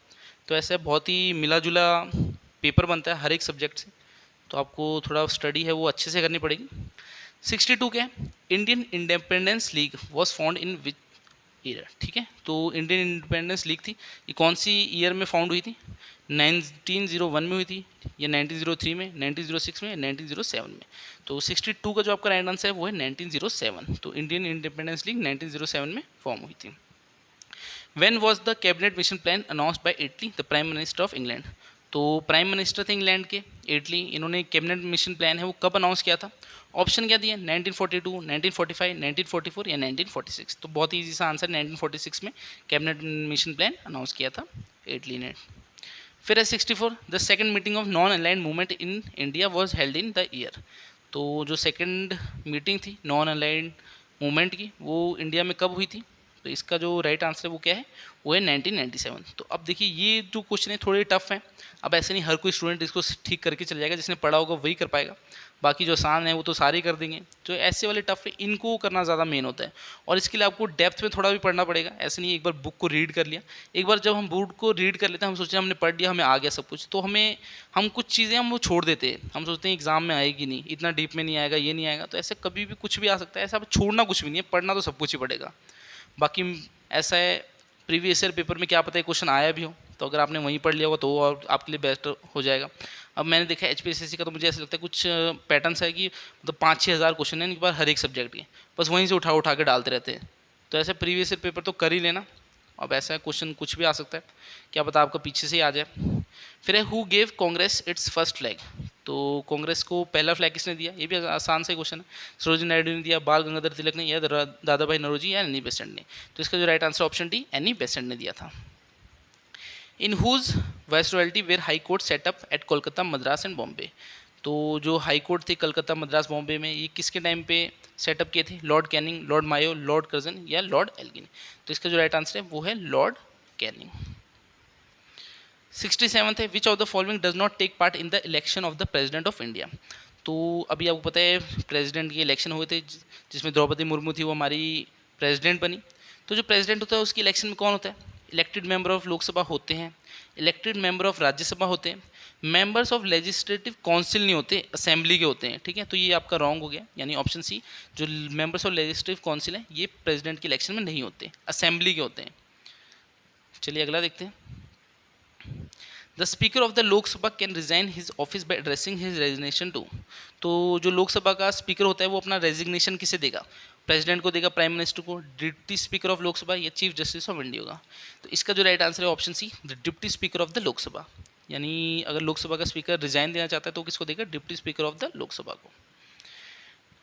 तो ऐसे बहुत ही मिला जुला पेपर बनता है हर एक सब्जेक्ट से, तो आपको थोड़ा स्टडी है वो अच्छे से करनी पड़ेगी। 62 क्या है, Indian independence league was found in which year, ठीक है। तो इंडियन इंडिपेंडेंस लीग थी, ये कौन सी ईयर में फाउंड हुई थी, 1901 में हुई थी, या 1903 में, 1906 में, 1907 में। तो 62 का जो आपका राइट आंसर है वो है 1907। तो इंडियन इंडिपेंडेंस लीग 1907 में फॉर्म हुई थी। When was the cabinet mission plan announced by Attlee, the Prime Minister of England? तो प्राइम मिनिस्टर थे इंग्लैंड के एटली, इन्होंने कैबिनेट मिशन प्लान है वो कब अनाउंस किया था? ऑप्शन क्या दिए, 1942, 1945, 1944 या 1946। तो बहुत ईजी सा आंसर, 1946 में कैबिनेट मिशन प्लान अनाउंस किया था एटली ने। फिर है 64, the second meeting of non aligned movement in India was held in the year. तो जो सेकंड मीटिंग थी नॉन अलाइंड मूवमेंट की वो इंडिया में कब हुई थी? तो इसका जो राइट आंसर है वो क्या है, वो है 1997। तो अब देखिए ये जो क्वेश्चन है थोड़े टफ हैं, अब ऐसे नहीं हर कोई स्टूडेंट इसको ठीक करके चल जाएगा, जिसने पढ़ा होगा वही कर पाएगा, बाकी जो आसान है वो तो सारे कर देंगे। जो ऐसे वाले टफ है इनको करना ज़्यादा मेन होता है, और इसके लिए आपको डेप्थ में थोड़ा भी पढ़ना पड़ेगा। ऐसे नहीं एक बार बुक को रीड कर लिया, एक बार जब हम बुक को रीड कर लेते हैं हम सोचते हैं हमने पढ़ लिया, हमें आ गया सब कुछ, तो हम कुछ चीज़ें हम वो छोड़ देते हैं, हम सोचते हैं एग्जाम में आएगी नहीं, इतना डीप में नहीं आएगा, ये नहीं आएगा। तो ऐसे कभी भी कुछ भी आ सकता है, ऐसा छोड़ना कुछ भी नहीं है, पढ़ना तो सब कुछ ही पड़ेगा। बाकी ऐसा है प्रीवियस ईयर पेपर में क्या पता है क्वेश्चन आया भी हो, तो अगर आपने वहीं पढ़ लिया होगा तो और आपके लिए बेस्ट हो जाएगा। अब मैंने देखा HPSSC का, तो मुझे ऐसा लगता है कुछ पैटर्न्स है कि मतलब 5-6 हज़ार क्वेश्चन है एक बार हर एक सब्जेक्ट के, बस वहीं से उठा उठा के डालते रहते हैं। तो ऐसे प्रीवियस ईयर पेपर तो कर ही लेना। अब ऐसा क्वेश्चन कुछ भी आ सकता है, क्या पता आपका पीछे से ही आ जाए। फिर है who gave Congress it's first flag. तो कांग्रेस को पहला फ्लैग किसने दिया, ये भी आसान सा क्वेश्चन है। सरोजिनी नायडू ने दिया, बाल गंगाधर तिलक ने, या दादा भाई नौरोजी, या एनी बेसेंट ने। तो इसका जो right answer option D, Annie Besant ने दिया था। In whose viceroyalty were high court set up at Kolkata, Madras and Bombay. तो जो हाई कोर्ट थे कलकत्ता, मद्रास, बॉम्बे में, ये किसके टाइम पे सेटअप किए थे? लॉर्ड कैनिंग, लॉर्ड मायो, लॉर्ड कर्जन, या लॉर्ड एल्गिन। तो इसका जो राइट आंसर है वो है लॉर्ड कैनिंग। 67 है, which of the following does not take part in the election of the president of India. तो अभी आपको पता है प्रेसिडेंट के इलेक्शन हुए थे, जिसमें द्रौपदी मुर्मू थी वो हमारी प्रेसिडेंट बनी। तो जो प्रेसिडेंट होता है उसकी इलेक्शन में कौन होता है? इलेक्टेड मेंबर ऑफ लोकसभा होते हैं, इलेक्टेड मेंबर ऑफ राज्यसभा होते हैं, मेंबर्स ऑफ लेजिस्लेटिव काउंसिल नहीं होते, असेंबली के होते हैं, ठीक है। तो ये आपका रॉन्ग हो गया, यानी ऑप्शन सी, जो मेंबर्स ऑफ लेजिस्लेटिव काउंसिल है ये प्रेसिडेंट के इलेक्शन में नहीं होते, असेंबली के होते हैं। चलिए अगला देखते हैं। The speaker of the Lok Sabha can resign his office by addressing his resignation to. तो जो लोकसभा का स्पीकर होता है वो अपना रेजिग्नेशन किसे देगा? प्रेसिडेंट को देगा, प्राइम मिनिस्टर को, डिप्टी स्पीकर ऑफ लोकसभा, या चीफ जस्टिस ऑफ इंडिया होगा। तो इसका जो राइट आंसर है option C, the deputy speaker of the Lok Sabha. यानी अगर लोकसभा का स्पीकर रिजाइन देना चाहता है तो किसको देगा? Deputy speaker of the Lok Sabha को।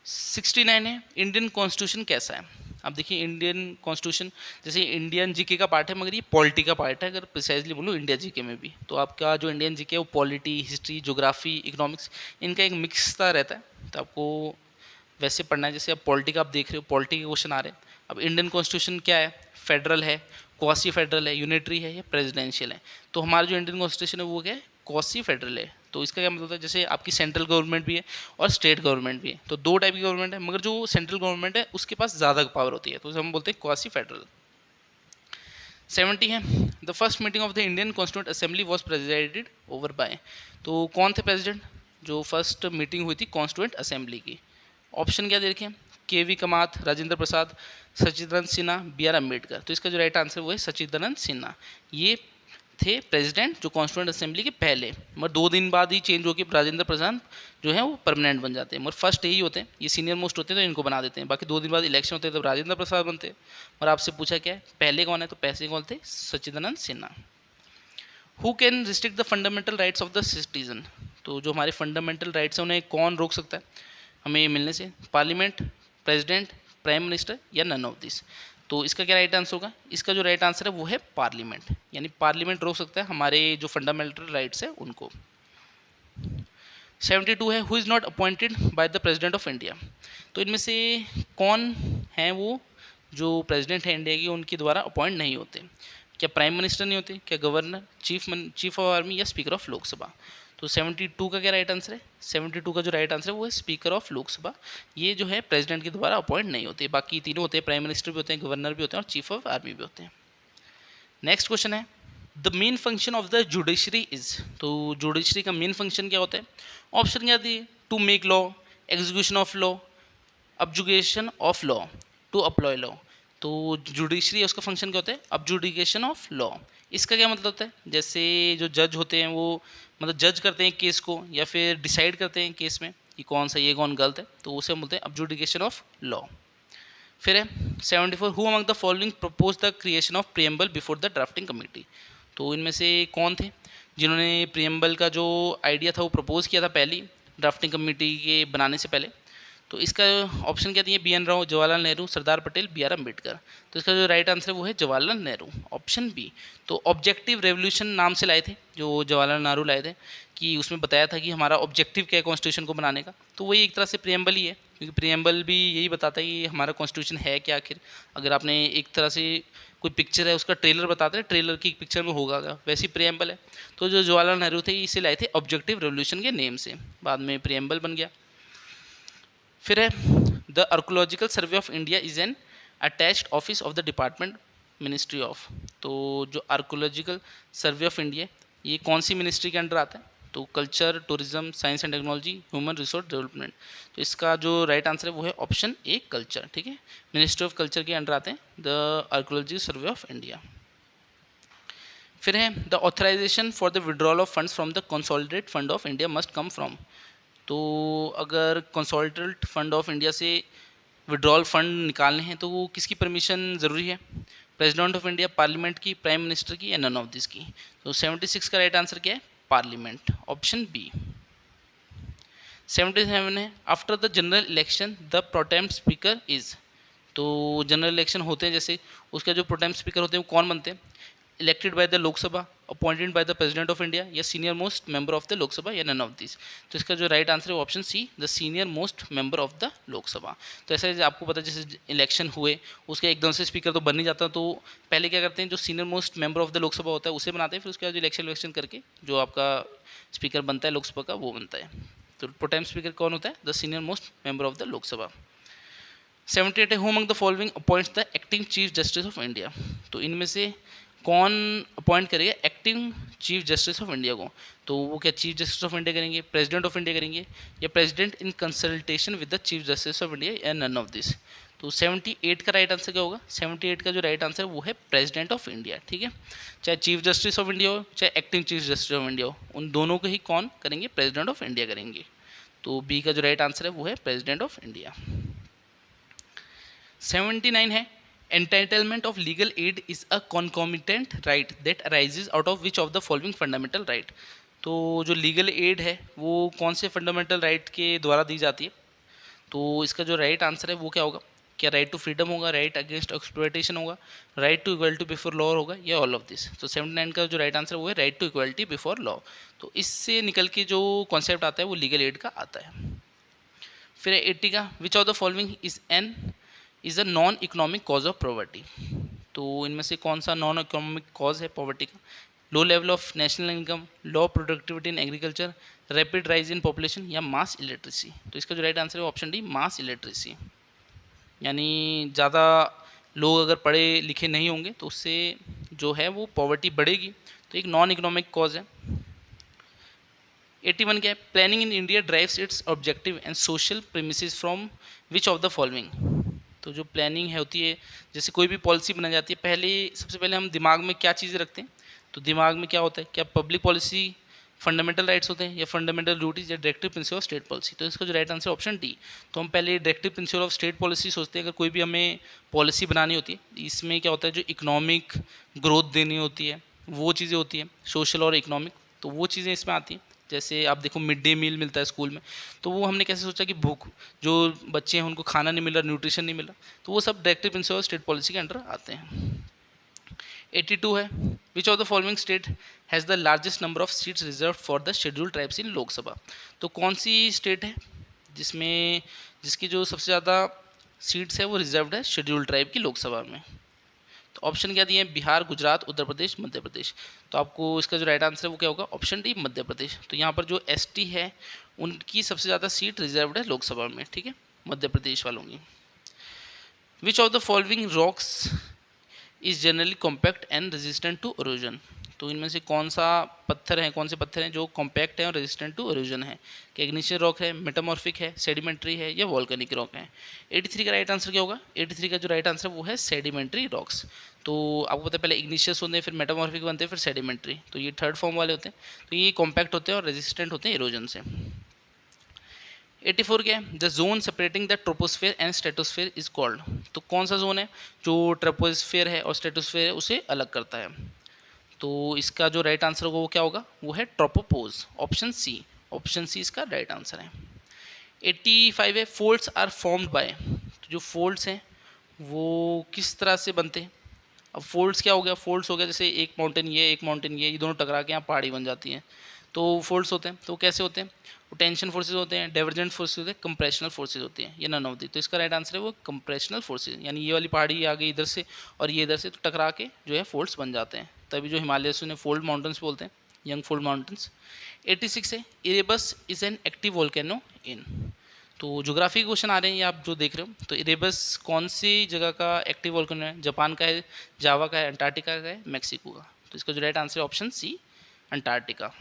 69 है, इंडियन कॉन्स्टिट्यूशन कैसा है? अब देखिए इंडियन कॉन्स्टिट्यूशन जैसे इंडियन जीके का पार्ट है, मगर ये पॉलिटी का पार्ट है, अगर प्रिसाइजली बोलूँ इंडिया जीके में भी। तो आपका जो इंडियन जीके है वो पॉलिटी, हिस्ट्री, ज्योग्राफी, इकोनॉमिक्स, इनका एक मिक्सता रहता है। तो आपको वैसे पढ़ना है, जैसे अब पॉलिटी का आप देख रहे हो, पॉलिटी के क्वेश्चन आ रहे हैं। अब इंडियन कॉन्स्टिट्यूशन क्या है? फेडरल है, क्वासी फेडरल है, यूनिटरी है, या प्रेसिडेंशियल है? तो हमारा जो इंडियन कॉन्स्टिट्यूशन है वो क्या है? क्वासी फेडरल है। तो इसका क्या मतलब है, जैसे आपकी सेंट्रल गवर्नमेंट भी है और स्टेट गवर्नमेंट भी है, तो दो टाइप की गवर्नमेंट है, मगर जो सेंट्रल गवर्नमेंट है उसके पास ज़्यादा पावर होती है, तो हम बोलते हैं क्वासी फेडरल। 70 है, the first meeting of the Indian constituent assembly was presided over by. तो कौन थे प्रेसिडेंट जो फर्स्ट मीटिंग हुई थी कॉन्स्टिट्यूंट असेंबली की? ऑप्शन क्या दे रखे हैं? KV कमात, राजेंद्र प्रसाद, सचिदानंद सिन्हा, BR अम्बेडकर। तो इसका जो राइट आंसर वो है सचिदानंद सिन्हा। ये थे प्रेसिडेंट जो कॉन्स्टिट्यूंट असेंबली के पहले, मगर 2 दिन बाद ही चेंज होकर राजेंद्र प्रसाद जो है वो परमानेंट बन जाते हैं, मगर फर्स्ट यही होते हैं, ये सीनियर मोस्ट होते हैं तो इनको बना देते हैं। बाकी 2 दिन बाद इलेक्शन होते हैं तब राजेंद्र प्रसाद बनते हैं। और आपसे पूछा क्या है पहले कौन है, तो पहले कौन थे? Sachchidanand Sinha. Who can restrict the fundamental rights of the citizen. तो जो हमारे फंडामेंटल राइट्स हैं उन्हें कौन रोक सकता है हमें ये मिलने से? पार्लियामेंट, प्रेसिडेंट, प्राइम मिनिस्टर, या नन ऑफ दिस। तो इसका क्या राइट आंसर होगा? इसका जो राइट आंसर है वो है पार्लियामेंट, यानी पार्लियामेंट रोक सकता है हमारे जो फंडामेंटल राइट्स है उनको। 72 है, who is not appointed by the president of India. तो इनमें से कौन है वो जो प्रेसिडेंट है इंडिया की उनके द्वारा अपॉइंट नहीं होते। क्या प्राइम मिनिस्टर नहीं होते, क्या गवर्नर, चीफ ऑफ आर्मी या स्पीकर ऑफ लोकसभा। तो 72 का क्या राइट आंसर है, 72 का जो राइट आंसर है वो है स्पीकर ऑफ लोकसभा। ये जो है प्रेसिडेंट के द्वारा अपॉइंट नहीं होते, बाकी तीनों होते हैं, प्राइम मिनिस्टर भी होते हैं, गवर्नर भी होते हैं और चीफ ऑफ आर्मी भी होते हैं। नेक्स्ट क्वेश्चन है the main function of the judiciary is. तो जुडिशरी का मेन फंक्शन क्या होता है, ऑप्शन क्या दिए, to make law, execution of law, adjudication of law, to apply law. तो जुडिशरी उसका फंक्शन क्या होता है, अब्जुडिकेशन ऑफ लॉ। इसका क्या मतलब होता है, जैसे जो जज होते हैं वो मतलब जज करते हैं केस को या फिर डिसाइड करते हैं केस में कि कौन सही है कौन गलत है, तो उसे बोलते हैं अब्जुडिकेशन ऑफ लॉ। फिर है 74 who among the following propose the creation of preamble before the drafting committee. तो इनमें से कौन थे जिन्होंने प्रियम्बल का जो आइडिया था वो प्रपोज किया था पहली ड्राफ्टिंग कमेटी के बनाने से पहले। तो इसका ऑप्शन क्या दिए, B N Rao, Jawaharlal Nehru, Sardar Patel, B R Ambedkar. तो इसका जो राइट आंसर है वो है जवाहरलाल नेहरू, ऑप्शन बी। तो ऑब्जेक्टिव रेवोल्यूशन नाम से लाए थे जो जवाहरलाल नेहरू लाए थे, कि उसमें बताया था कि हमारा ऑब्जेक्टिव क्या है कॉन्स्टिट्यूशन को बनाने का। तो वही एक तरह से प्रियम्बल ही है, क्योंकि प्रियम्बल भी यही बताता है कि हमारा कॉन्स्टिट्यूशन है क्या आखिर। अगर आपने एक तरह से कोई पिक्चर है उसका ट्रेलर बताते हैं, ट्रेलर की पिक्चर में होगा वैसी प्रियम्बल है। तो जो जवाहरलाल नेहरू थे इसे लाए थे ऑब्जेक्टिव रेवोल्यूशन के नेम से, बाद में प्रियम्बल बन गया। फिर है the archaeological survey of India is an attached office of the department ministry of. तो जो आर्कोलॉजिकल सर्वे ऑफ इंडिया ये कौन सी मिनिस्ट्री के अंडर आता है, तो culture, tourism, science and technology, human resource development. तो इसका जो राइट आंसर है वो है ऑप्शन ए कल्चर, ठीक है, मिनिस्ट्री ऑफ कल्चर के अंडर आते हैं the archaeological survey of India. फिर है the authorisation for the withdrawal of funds from the consolidated fund of India must come from. तो अगर कंसोलिडेटेड फंड ऑफ इंडिया से विड्रॉल फंड निकालने हैं तो वो किसकी परमिशन ज़रूरी है, प्रेसिडेंट ऑफ इंडिया, पार्लियामेंट की, प्राइम मिनिस्टर की या नन ऑफ दिस की। तो 76 का राइट आंसर क्या है, पार्लियामेंट, ऑप्शन बी। 77 है after the general election the protem speaker is. तो जनरल इलेक्शन होते हैं जैसे उसका जो प्रोटेम स्पीकर होते हैं वो कौन बनते हैं, elected by the Lok Sabha, appointed by the president of India या senior most member of the Lok Sabha या नन ऑफ दिस। तो इसका जो राइट आंसर है option C the senior most member of the Lok Sabha. तो ऐसा आपको पता है जैसे इलेक्शन हुए उसके एकदम से स्पीकर तो बन नहीं जाता, तो पहले क्या करते हैं जो senior most member of the Lok Sabha होता है उसे बनाते हैं, फिर उसके बाद जो इलेक्शन करके जो आपका स्पीकर बनता है लोकसभा का वो बनता है। तो प्रोटेम स्पीकर कौन होता है, the senior most member of the Lok Sabha. 78 है who among the following appoints the acting chief justice of India. तो इनमें से कौन अपॉइंट करेगा acting chief justice of India को। तो वो क्या चीफ जस्टिस ऑफ इंडिया करेंगे, प्रेसिडेंट ऑफ इंडिया करेंगे या president in consultation with the chief justice of India या नन ऑफ दिस। तो 78 का राइट आंसर क्या होगा, 78 का जो राइट आंसर है वो है प्रेसिडेंट ऑफ इंडिया, ठीक है। चाहे चीफ जस्टिस ऑफ इंडिया हो चाहे acting chief justice of India हो, उन दोनों को ही कौन करेंगे, प्रेसिडेंट ऑफ इंडिया करेंगे। तो बी का जो राइट आंसर है वो है प्रेसिडेंट ऑफ इंडिया। 79 है entitlement of legal aid is a concomitant right that arises out of which of the following fundamental right. तो जो लीगल एड है वो कौन से फंडामेंटल राइट के द्वारा दी जाती है। तो इसका जो राइट आंसर है वो क्या होगा, क्या राइट टू फ्रीडम होगा, राइट अगेंस्ट एक्सप्लॉयटेशन होगा, right to equality before law होगा या ऑल ऑफ दिस। तो 79 का जो राइट आंसर है वो है right to equality before law. तो इससे निकल के जो कॉन्सेप्ट आता है वो लीगल एड का आता है। फिर 80 का विच of the following is a non economic cause of poverty. तो इनमें से कौन सा नॉन इकोनॉमिक कॉज है पॉवर्टी का, low level of national income, low productivity in agriculture, rapid rise in population या मास इलिटरेसी। तो इसका जो राइट आंसर है ऑप्शन डी मास इलिटरेसी, यानी ज़्यादा लोग अगर पढ़े लिखे नहीं होंगे तो उससे जो है वो पॉवर्टी बढ़ेगी, तो एक नॉन इकोनॉमिक कॉज है। 81 क्या है, planning in India drives it's objective and social premises from which of the following. तो जो प्लानिंग है होती है जैसे कोई भी पॉलिसी बनाई जाती है, पहले सबसे पहले हम दिमाग में क्या चीज़ें रखते हैं, तो दिमाग में क्या होता है, क्या पब्लिक पॉलिसी, फंडामेंटल राइट्स होते हैं या फंडामेंटल ड्यूटीज या directive principle of state policy. तो इसका जो राइट आंसर ऑप्शन डी। तो हम पहले directive principle of state policy सोचते हैं, अगर कोई भी हमें पॉलिसी बनानी होती है इसमें क्या होता है, जो इकोनॉमिक ग्रोथ देनी होती है वो चीज़ें होती हैं, सोशल और इकोनॉमिक, तो वो चीज़ें इसमें आती हैं। जैसे आप देखो मिड डे मील मिलता है स्कूल में, तो वो हमने कैसे सोचा कि भूख जो बच्चे हैं उनको खाना नहीं मिल रहा, न्यूट्रिशन नहीं मिल रहा, तो वो सब डायरेक्टिव प्रिंसिपल स्टेट पॉलिसी के अंडर आते हैं। 82 है which of the following state has the largest number of seats reserve for the scheduled tribes in Lok Sabha. तो कौन सी स्टेट है जिसमें जिसकी जो सबसे ज़्यादा सीट्स है वो रिजर्व्ड है शेड्यूल ट्राइब की लोकसभा में। तो ऑप्शन क्या दिए हैं, बिहार, गुजरात, उत्तर प्रदेश, मध्य प्रदेश। तो आपको इसका जो राइट आंसर है वो क्या होगा, ऑप्शन डी मध्य प्रदेश। तो यहाँ पर जो एसटी है उनकी सबसे ज़्यादा सीट रिजर्व्ड है लोकसभा में, ठीक है, मध्य प्रदेश वालों की। Which of the following rocks is generally compact and resistant to erosion. तो इनमें से कौन से पत्थर हैं जो कॉम्पैक्ट हैं और रेजिस्टेंट टू इरोजन है। क्या इग्निशियस रॉक है, मेटामॉर्फिक है, सेडिमेंट्री है या वॉल्केनिक रॉक है। 83 का राइट आंसर क्या होगा, 83 का जो राइट आंसर वो है सेडिमेंट्री रॉक्स। तो आपको पता है पहले इग्निशियस होते हैं, फिर मेटामॉर्फिक बनते हैं, फिर सेडिमेंट्री। तो ये थर्ड फॉर्म वाले होते हैं। तो ये कॉम्पैक्ट होते हैं और रेजिस्टेंट होते हैं इरोजन से। 84 क्या है, the zone separating the troposphere and stratosphere is called. तो कौन सा जोन है जो ट्रोपोस्फेयर है और स्ट्रेटोस्फेयर है उसे अलग करता है। तो इसका जो राइट आंसर होगा वो क्या होगा, वो है ट्रोपोपोज, ऑप्शन सी। ऑप्शन सी इसका राइट आंसर है। 85 है, फोल्ड्स आर फॉर्म्ड बाय। तो जो फोल्ड्स हैं वो किस तरह से बनते हैं। अब फोल्ड्स क्या हो गया, फोल्ड्स हो गया जैसे एक माउंटेन ये दोनों टकरा के यहाँ पहाड़ी बन जाती हैं, तो फोल्ड्स होते हैं। तो कैसे होते हैं, वो टेंशन फोर्सेज होते हैं, डाइवर्जेंट फोर्सेज होते हैं, कंप्रेशनल फोर्सेज होती हैं, ये नन ऑफ दी। तो इसका राइट आंसर है वो कंप्रेशनल फोर्सेज, यानी ये वाली पहाड़ी आ गई इधर से और ये इधर से, तो टकरा के जो है फोल्ड्स बन जाते हैं। तभी जो हिमालय से उन्हें फोल्ड माउंटेन्स बोलते हैं, यंग फोल्ड माउंटेन्स। 86 है, Erebus is an active volcano in. तो ज्योग्राफी क्वेश्चन आ रहे हैं ये आप जो देख रहे हो। तो इरेबस कौन सी जगह का एक्टिव वोल्केनो है, जापान का है, जावा का है, अंटार्कटिका का है, मैक्सिको का। तो इसका जो राइट आंसर है ऑप्शन सी, अंटार्कटिका।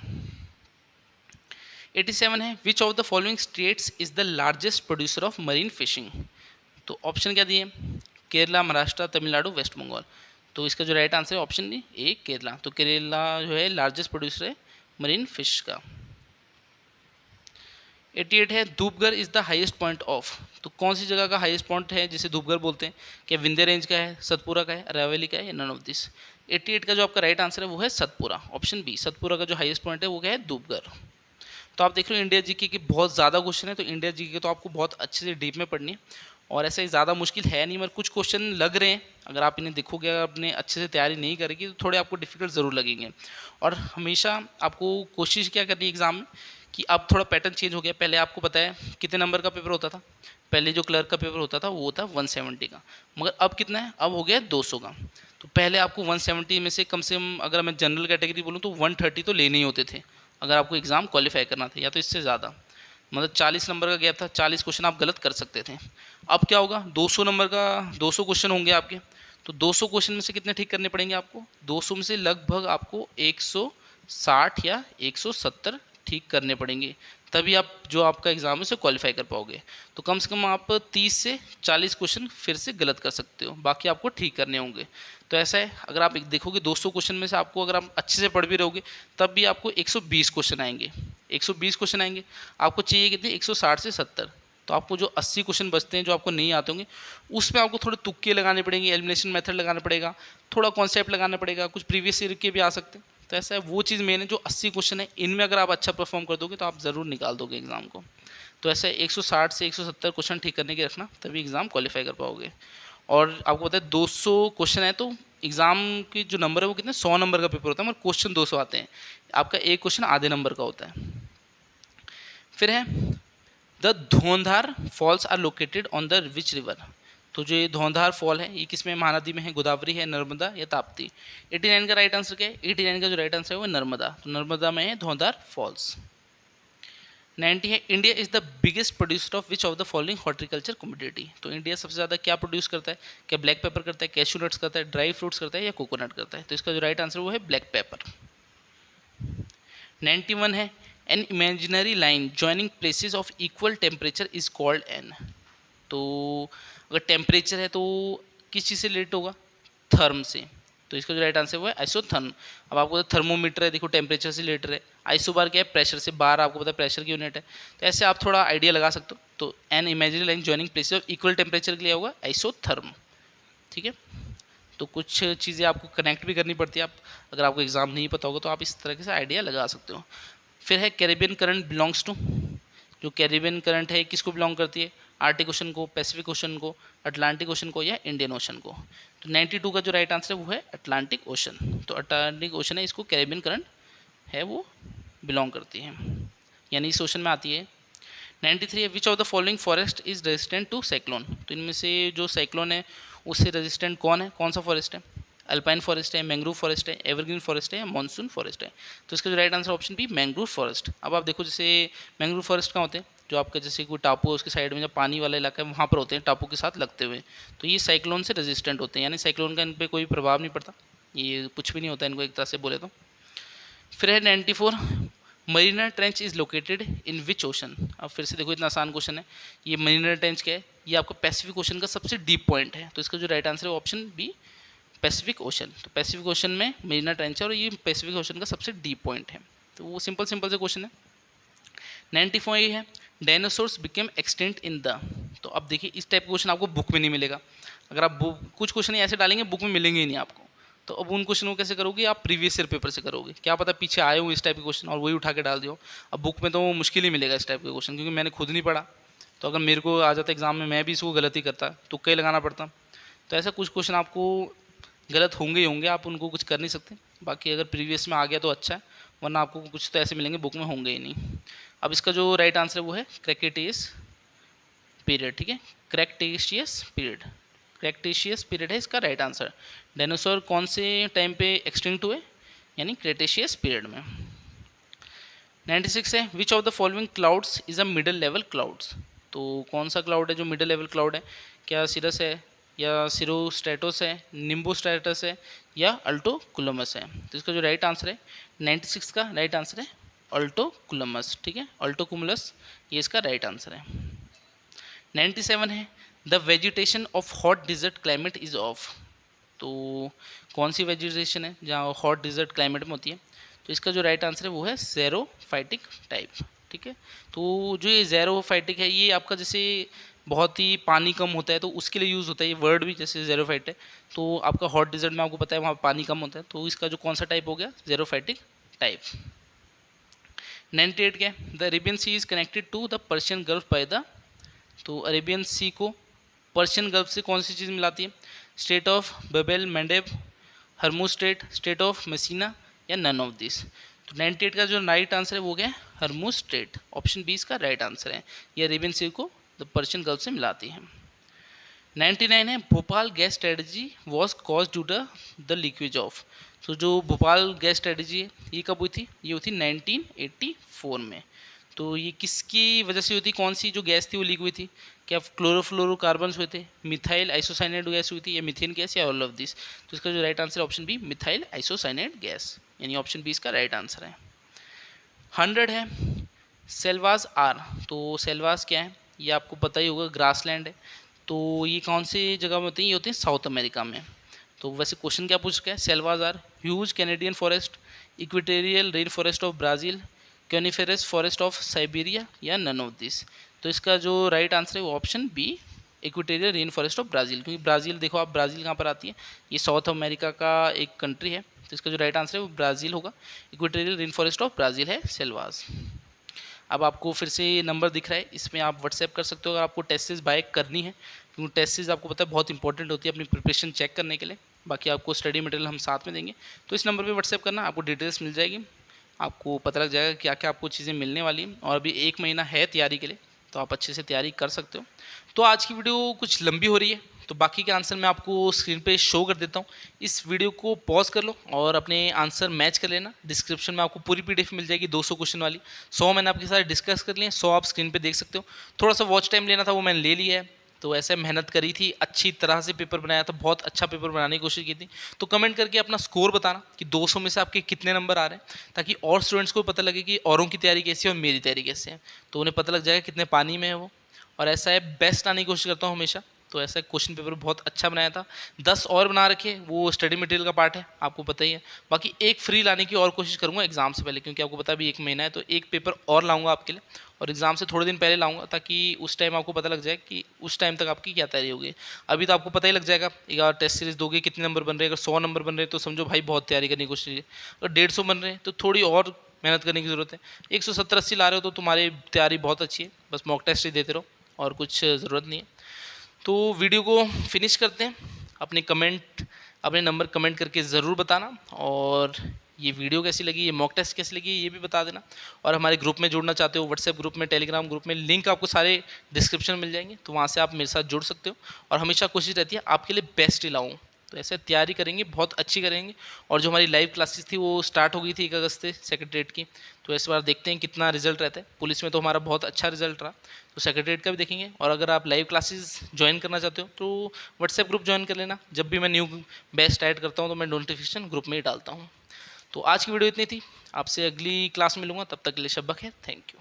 87 है, which of the following states is the largest producer of marine fishing. तो ऑप्शन क्या दिए, केरला, महाराष्ट्र, तमिलनाडु, वेस्ट बंगाल। तो इसका जो राइट आंसर है ऑप्शन ए, केरला। तो केरला जो है लार्जेस्ट प्रोड्यूसर है मरीन फिश का। 88 है, Dhupgarh is the highest point of. तो कौन सी जगह का हाईएस्ट पॉइंट है जिसे धूपगढ़ बोलते हैं। क्या विंध्य रेंज का है, सतपुरा का है, अरावली का है या नन ऑफ दिस। 88 का जो आपका राइट आंसर है वो है सतपुरा, ऑप्शन बी। सतपुरा का जो हाईएस्ट पॉइंट है वो क्या है, धूपगढ़। तो आप देख रहे हो इंडिया जीके की बहुत ज़्यादा क्वेश्चन है, तो इंडिया जीके तो आपको बहुत अच्छे से डीप में पढ़नी है और ऐसा ही ज़्यादा मुश्किल है नहीं, मगर कुछ क्वेश्चन लग रहे हैं। अगर आप इन्हें देखोगे, अगर आपने अच्छे से तैयारी नहीं करेगी तो थोड़े आपको डिफिकल्ट ज़रूर लगेंगे। और हमेशा आपको कोशिश क्या करनी है एग्ज़ाम में कि अब थोड़ा पैटर्न चेंज हो गया। पहले आपको पता है कितने नंबर का पेपर होता था, पहले जो क्लर्क का पेपर होता था वो था 170 का, मगर अब कितना है, अब हो गया 200 का। तो पहले आपको 170 में से कम अगर मैं जनरल कैटेगरी बोलूँ तो 130 तो लेने ही होते थे अगर आपको एग्ज़ाम क्वालिफाई करना था, या तो इससे ज़्यादा, मतलब 40 नंबर का गैप था, 40 क्वेश्चन आप गलत कर सकते थे। अब क्या होगा, 200 नंबर का 200 क्वेश्चन होंगे आपके, तो 200 क्वेश्चन में से कितने ठीक करने पड़ेंगे आपको, 200 में से लगभग आपको 160 या 170 ठीक करने पड़ेंगे, तभी आप जो आपका एग्ज़ाम है उसे क्वालिफाई कर पाओगे। तो कम से कम आप 30 से 40 क्वेश्चन फिर से गलत कर सकते हो, बाकी आपको ठीक करने होंगे। तो ऐसा है, अगर आप देखोगे 200 क्वेश्चन में से आपको, अगर आप अच्छे से पढ़ भी रहोगे तब भी आपको 120 क्वेश्चन आएंगे, 120 क्वेश्चन आएंगे। आपको चाहिए कितने, 160 से 70। तो आपको जो 80 क्वेश्चन बचते हैं जो आपको नहीं आते होंगे, उसमें आपको थोड़े तुक्के लगाने पड़ेंगे, एलिमिनेशन मेथड लगाना पड़ेगा, थोड़ा कॉन्सेप्ट लगाना पड़ेगा, कुछ प्रीवियस ईयर के भी आ सकते हैं। तो ऐसा है, वो चीज़ मेन है। जो 80 क्वेश्चन है इनमें अगर आप अच्छा परफॉर्म कर दोगे तो आप ज़रूर निकाल दोगे एग्ज़ाम को। तो ऐसे 160 से 170 क्वेश्चन ठीक करने के रखना, तभी एग्ज़ाम क्वालिफाई कर पाओगे। और आपको पता है 200 क्वेश्चन है तो एग्ज़ाम की जो नंबर है वो कितने, 100 नंबर का पेपर होता है, मगर क्वेश्चन 200 आते हैं। आपका एक क्वेश्चन आधे नंबर का होता है। फिर है, the Dhuandhar falls are located on the which river. तो जो ये धौंधार फॉल है ये किसमें, महानदी में है, गोदावरी है, नर्मदा या ताप्ती। 89 का राइट आंसर क्या है, 89 का जो राइट आंसर है वो नर्मदा। तो नर्मदा में है धौंधार फॉल्स। 90 है, India is the biggest producer of which of the following horticulture commodity. तो इंडिया सबसे ज़्यादा क्या प्रोड्यूस करता है, क्या ब्लैक पेपर करता है, कैशू नट्स करता है, ड्राई फ्रूट्स करता है या कोकोनट करता है। तो इसका जो राइट आंसर वो है ब्लैक पेपर। 91 है, an imaginary line joining places of equal temperature is called an. तो अगर टेम्परेचर है तो किस चीज़ से रिलेटेड होगा, थर्म से। तो इसका जो राइट आंसर वो है आइसोथर्म। अब आपको थर्मोमीटर है, देखो टेम्परेचर से रिलेटेड है, आइसो बार क्या है, प्रेशर से, बार आपको पता है प्रेशर की यूनिट है। तो ऐसे आप थोड़ा आइडिया लगा सकते हो। तो an imaginary line joining places of equal temperature के लिए होगा आइसोथर्म, ठीक है। तो कुछ चीज़ें आपको कनेक्ट भी करनी पड़ती है, आप अगर आपको एग्जाम नहीं पता होगा तो आप इस तरह से आइडिया लगा सकते हो। फिर है, कैरिबियन करंट बिलोंग्स टू। जो कैरिबियन करंट है किसको बिलोंग करती है, आर्टिक ओशन को, पैसिफिक ओशन को, अटलांटिक ओशन को या इंडियन ओशन को। तो 92 का जो राइट आंसर है वो है अटलांटिक ओशन। तो अटलांटिक ओशन है, इसको कैरिबियन करंट है वो बिलोंग करती है, यानी इस ओशन में आती है। 93 है, which of the following forest is resistant to cyclone. तो इनमें से जो साइक्लोन है उससे रेजिस्टेंट कौन है, कौन सा फॉरेस्ट है? अल्पाइन फॉरेस्ट है, मैंग्रोव फॉरेस्ट है, एवरग्रीन फॉरेस्ट है या मानसून फॉरेस्ट है। तो इसका जो right answer option B mangrove forest. अब आप देखो जैसे मैंग्रोव फॉरेस्ट कहाँ होते हैं, जो आपका जैसे कोई टापू है उसके साइड में जब पानी वाला इलाका है वहाँ पर होते हैं टापू के साथ लगते हुए, तो ये साइक्लोन से रेजिस्टेंट होते हैं, यानी साइक्लोन का इन पर कोई प्रभाव नहीं पड़ता, ये कुछ भी नहीं होता इनको एक तरह से बोले तो। फिर है 94, Marina trench is located in which ocean. अब फिर से देखो इतना आसान क्वेश्चन है, ये मरीना ट्रेंच क्या है, ये आपका पैसिफिक ओशन का सबसे डीप पॉइंट है, तो इसका जो राइट आंसर है ऑप्शन बी पैसिफिक ओशन। तो पैसिफिक ओशन में मरीना ट्रेंच है और ये पैसिफिक ओशन का सबसे डीप पॉइंट है, तो वो सिंपल सिंपल से क्वेश्चन है। 94 ये है, dinosaurs became extent in the. तो अब देखिए इस टाइप का क्वेश्चन आपको बुक में नहीं मिलेगा, अगर आप बुक कुछ क्वेश्चन ऐसे डालेंगे बुक में मिलेंगे ही नहीं आपको, तो अब उन क्वेश्चन को कैसे करोगे आप, प्रीवियस ईयर पेपर से करोगे, क्या पता पीछे आए हो इस टाइप के क्वेश्चन और वही उठा के डाल दियो। अब बुक में तो मुश्किल ही मिलेगा इस टाइप के क्वेश्चन, क्योंकि मैंने खुद नहीं पढ़ा, तो अगर मेरे को आ जाता एग्जाम में मैं भी इसको गलती करता, तुक्का ही लगाना पड़ता, तो ऐसा कुछ क्वेश्चन आपको गलत होंगे ही होंगे, आप उनको कुछ कर नहीं सकते। बाकी अगर प्रीवियस में आ गया तो अच्छा है, वरना आपको कुछ तो ऐसे मिलेंगे बुक में होंगे ही नहीं। अब इसका जो राइट आंसर है वो है क्रेटेशियस पीरियड, ठीक है, क्रेटेशियस पीरियड, क्रेटेशियस पीरियड है इसका राइट आंसर। डायनासोर कौन से टाइम पे एक्सटिंक्ट हुए, यानी क्रेटेशियस पीरियड में। 96 है, which of the following clouds is a middle level clouds. तो कौन सा क्लाउड है जो मिडल लेवल क्लाउड है, क्या सिरस है या सिरोस्ट्रेटस है, निम्बोस्ट्रेटस है या अल्टोकुलमस है। तो इसका जो राइट आंसर है 96 का राइट आंसर है अल्टोकुलमस, ठीक है, अल्टोकुमुलस ये इसका राइट आंसर है। 97 है, the vegetation of hot desert climate is of. तो कौन सी वेजिटेशन है जहाँ हॉट डिजर्ट क्लाइमेट में होती है, तो इसका जो राइट आंसर है वो है ज़ेरोफाइटिक टाइप, ठीक है। तो जो ये ज़ेरोफाइटिक है ये आपका जैसे बहुत ही पानी कम होता है तो उसके लिए यूज़ होता है ये वर्ड भी, जैसे ज़ेरोफाइट है, तो आपका हॉट डिजर्ट में आपको पता है वहाँ पानी कम होता है, तो इसका जो कौन सा टाइप हो गया, ज़ेरोफाइटिक टाइप। 98 क्या है, the Arabian Sea is connected to the Persian Gulf by the. तो अरेबियन सी को पर्शियन गल्फ से कौन सी चीज़ मिलाती है, strait of Bab el Mandeb, Hormuz strait, strait of Messina या नन ऑफ दिस। तो 98 का जो राइट आंसर है वो क्या है, हरमू स्टेट, ऑप्शन बी इसका राइट आंसर है, ये अरेबियन सी को द पर्शियन गल्फ से मिलाती है। 99 है, Bhopal gas strategy was cause due the leakage of. तो जो भोपाल गैस स्ट्रेटजी है ये कब हुई थी, ये हुई थी 1984 में। तो ये किसकी वजह से हुई थी, कौन सी जो गैस थी वो लीक हुई थी, क्या क्लोरोफ्लोरोकार्बन्स हुए थे, मिथाइल आइसोसाइनेट गैस हुई थी या मीथेन गैस या ऑल ऑफ दिस। तो इसका जो राइट आंसर है option B methyl isocyanate gas, यानी ऑप्शन बी इसका राइट आंसर है। 100 है, सेल्वास आर। तो सेल्वास क्या है ये आपको पता ही होगा, ग्रासलैंड है, तो ये कौन सी जगह में होते हैं, ये होते हैं साउथ अमेरिका में। तो वैसे क्वेश्चन क्या पूछ रहा है, selvas are huge Canadian forest, equatorial rain forest of Brazil, coniferous forest of Siberia या नन ऑफ दिस। तो इसका जो राइट आंसर है वो option B equatorial rain forest of Brazil, क्योंकि ब्राज़ील देखो आप, ब्राज़ील कहाँ पर आती है, ये साउथ अमेरिका का एक कंट्री है, तो इसका जो राइट आंसर है वो ब्राज़ील होगा, equatorial rain forest of Brazil है सेल्वास। अब आपको फिर से नंबर दिख रहा है, इसमें आप व्हाट्सएप कर सकते हो अगर आपको टेस्ट सीरीज बाय करनी है, क्योंकि टेस्ट सीरीज आपको पता है बहुत इंपॉर्टेंट होती है अपनी प्रिपरेशन चेक करने के लिए। बाकी आपको स्टडी मटेरियल हम साथ में देंगे, तो इस नंबर पे व्हाट्सएप करना, आपको डिटेल्स मिल जाएगी, आपको पता लग जाएगा क्या क्या आपको चीज़ें मिलने वाली हैं, और अभी 1 महीना है तैयारी के लिए, तो आप अच्छे से तैयारी कर सकते हो। तो आज की वीडियो कुछ लंबी हो रही है, तो बाकी के आंसर मैं आपको स्क्रीन पे शो कर देता हूँ, इस वीडियो को पॉज कर लो और अपने आंसर मैच कर लेना। डिस्क्रिप्शन में आपको पूरी पीडीएफ मिल जाएगी 200 क्वेश्चन वाली, 100 मैंने आपके साथ डिस्कस कर लिए, 100 आप स्क्रीन पे देख सकते हो। थोड़ा सा वॉच टाइम लेना था वो मैंने ले लिया है, तो ऐसे मेहनत करी थी, अच्छी तरह से पेपर बनाया था, बहुत अच्छा पेपर बनाने की कोशिश की थी। तो कमेंट करके अपना स्कोर बताना कि 200 में से आपके कितने नंबर आ रहे हैं, ताकि और स्टूडेंट्स को पता लगे कि औरों की तैयारी कैसी है और मेरी तैयारी कैसे है, तो उन्हें पता लग जाएगा कितने पानी में है वो। और ऐसा है बेस्ट आने की कोशिश करता हूँ हमेशा, तो ऐसा क्वेश्चन पेपर बहुत अच्छा बनाया था, 10 और बना रखे, वो स्टडी मटेरियल का पार्ट है आपको पता ही है। बाकी एक फ्री लाने की और कोशिश करूँगा एग्जाम से पहले, क्योंकि आपको पता है अभी 1 महीना है, तो एक पेपर और लाऊंगा आपके लिए, और एग्जाम से थोड़े दिन पहले लाऊंगा, ताकि उस टाइम आपको पता लग जाए कि उस टाइम तक आपकी क्या तैयारी होगी। अभी तो आपको पता ही लग जाएगा, अगर टेस्ट सीरीज दोगे कितने नंबर बन रहे हैं, अगर 100 नंबर बन रहे हैं तो समझो भाई बहुत तैयारी करने की कोशिश है, अगर 150 बन रहे हैं तो थोड़ी और मेहनत करने की ज़रूरत है, 170-80 ला रहे हो तो तुम्हारी तैयारी बहुत अच्छी है, बस मॉक टेस्ट ही देते रहो और कुछ ज़रूरत नहीं है। तो वीडियो को फिनिश करते हैं, अपने नंबर कमेंट करके ज़रूर बताना, और ये वीडियो कैसी लगी, ये मॉक टेस्ट कैसी लगी, ये भी बता देना। और हमारे ग्रुप में जुड़ना चाहते हो, व्हाट्सएप ग्रुप में, टेलीग्राम ग्रुप में, लिंक आपको सारे डिस्क्रिप्शन मिल जाएंगे, तो वहाँ से आप मेरे साथ जुड़ सकते हो। और हमेशा कोशिश रहती है आपके लिए बेस्ट ही लाऊं, तो ऐसे तैयारी करेंगे, बहुत अच्छी करेंगे। और जो हमारी लाइव क्लासेस थी वो स्टार्ट हो गई थी 1 अगस्त से सेक्रेटरीट की, तो इस बार देखते हैं कितना रिजल्ट रहता है। पुलिस में तो हमारा बहुत अच्छा रिजल्ट रहा, तो सेक्रेटरीट का भी देखेंगे। और अगर आप लाइव क्लासेस ज्वाइन करना चाहते हो तो व्हाट्सएप ग्रुप ज्वाइन कर लेना, जब भी मैं न्यू बैच ऐड करता हूँ तो मैं नोटिफिकेशन ग्रुप में ही डालता हूँ। तो आज की वीडियो इतनी थी, आपसे अगली क्लास में मिलूंगा, तब तक के लिए शब्बा खैर, थैंक यू।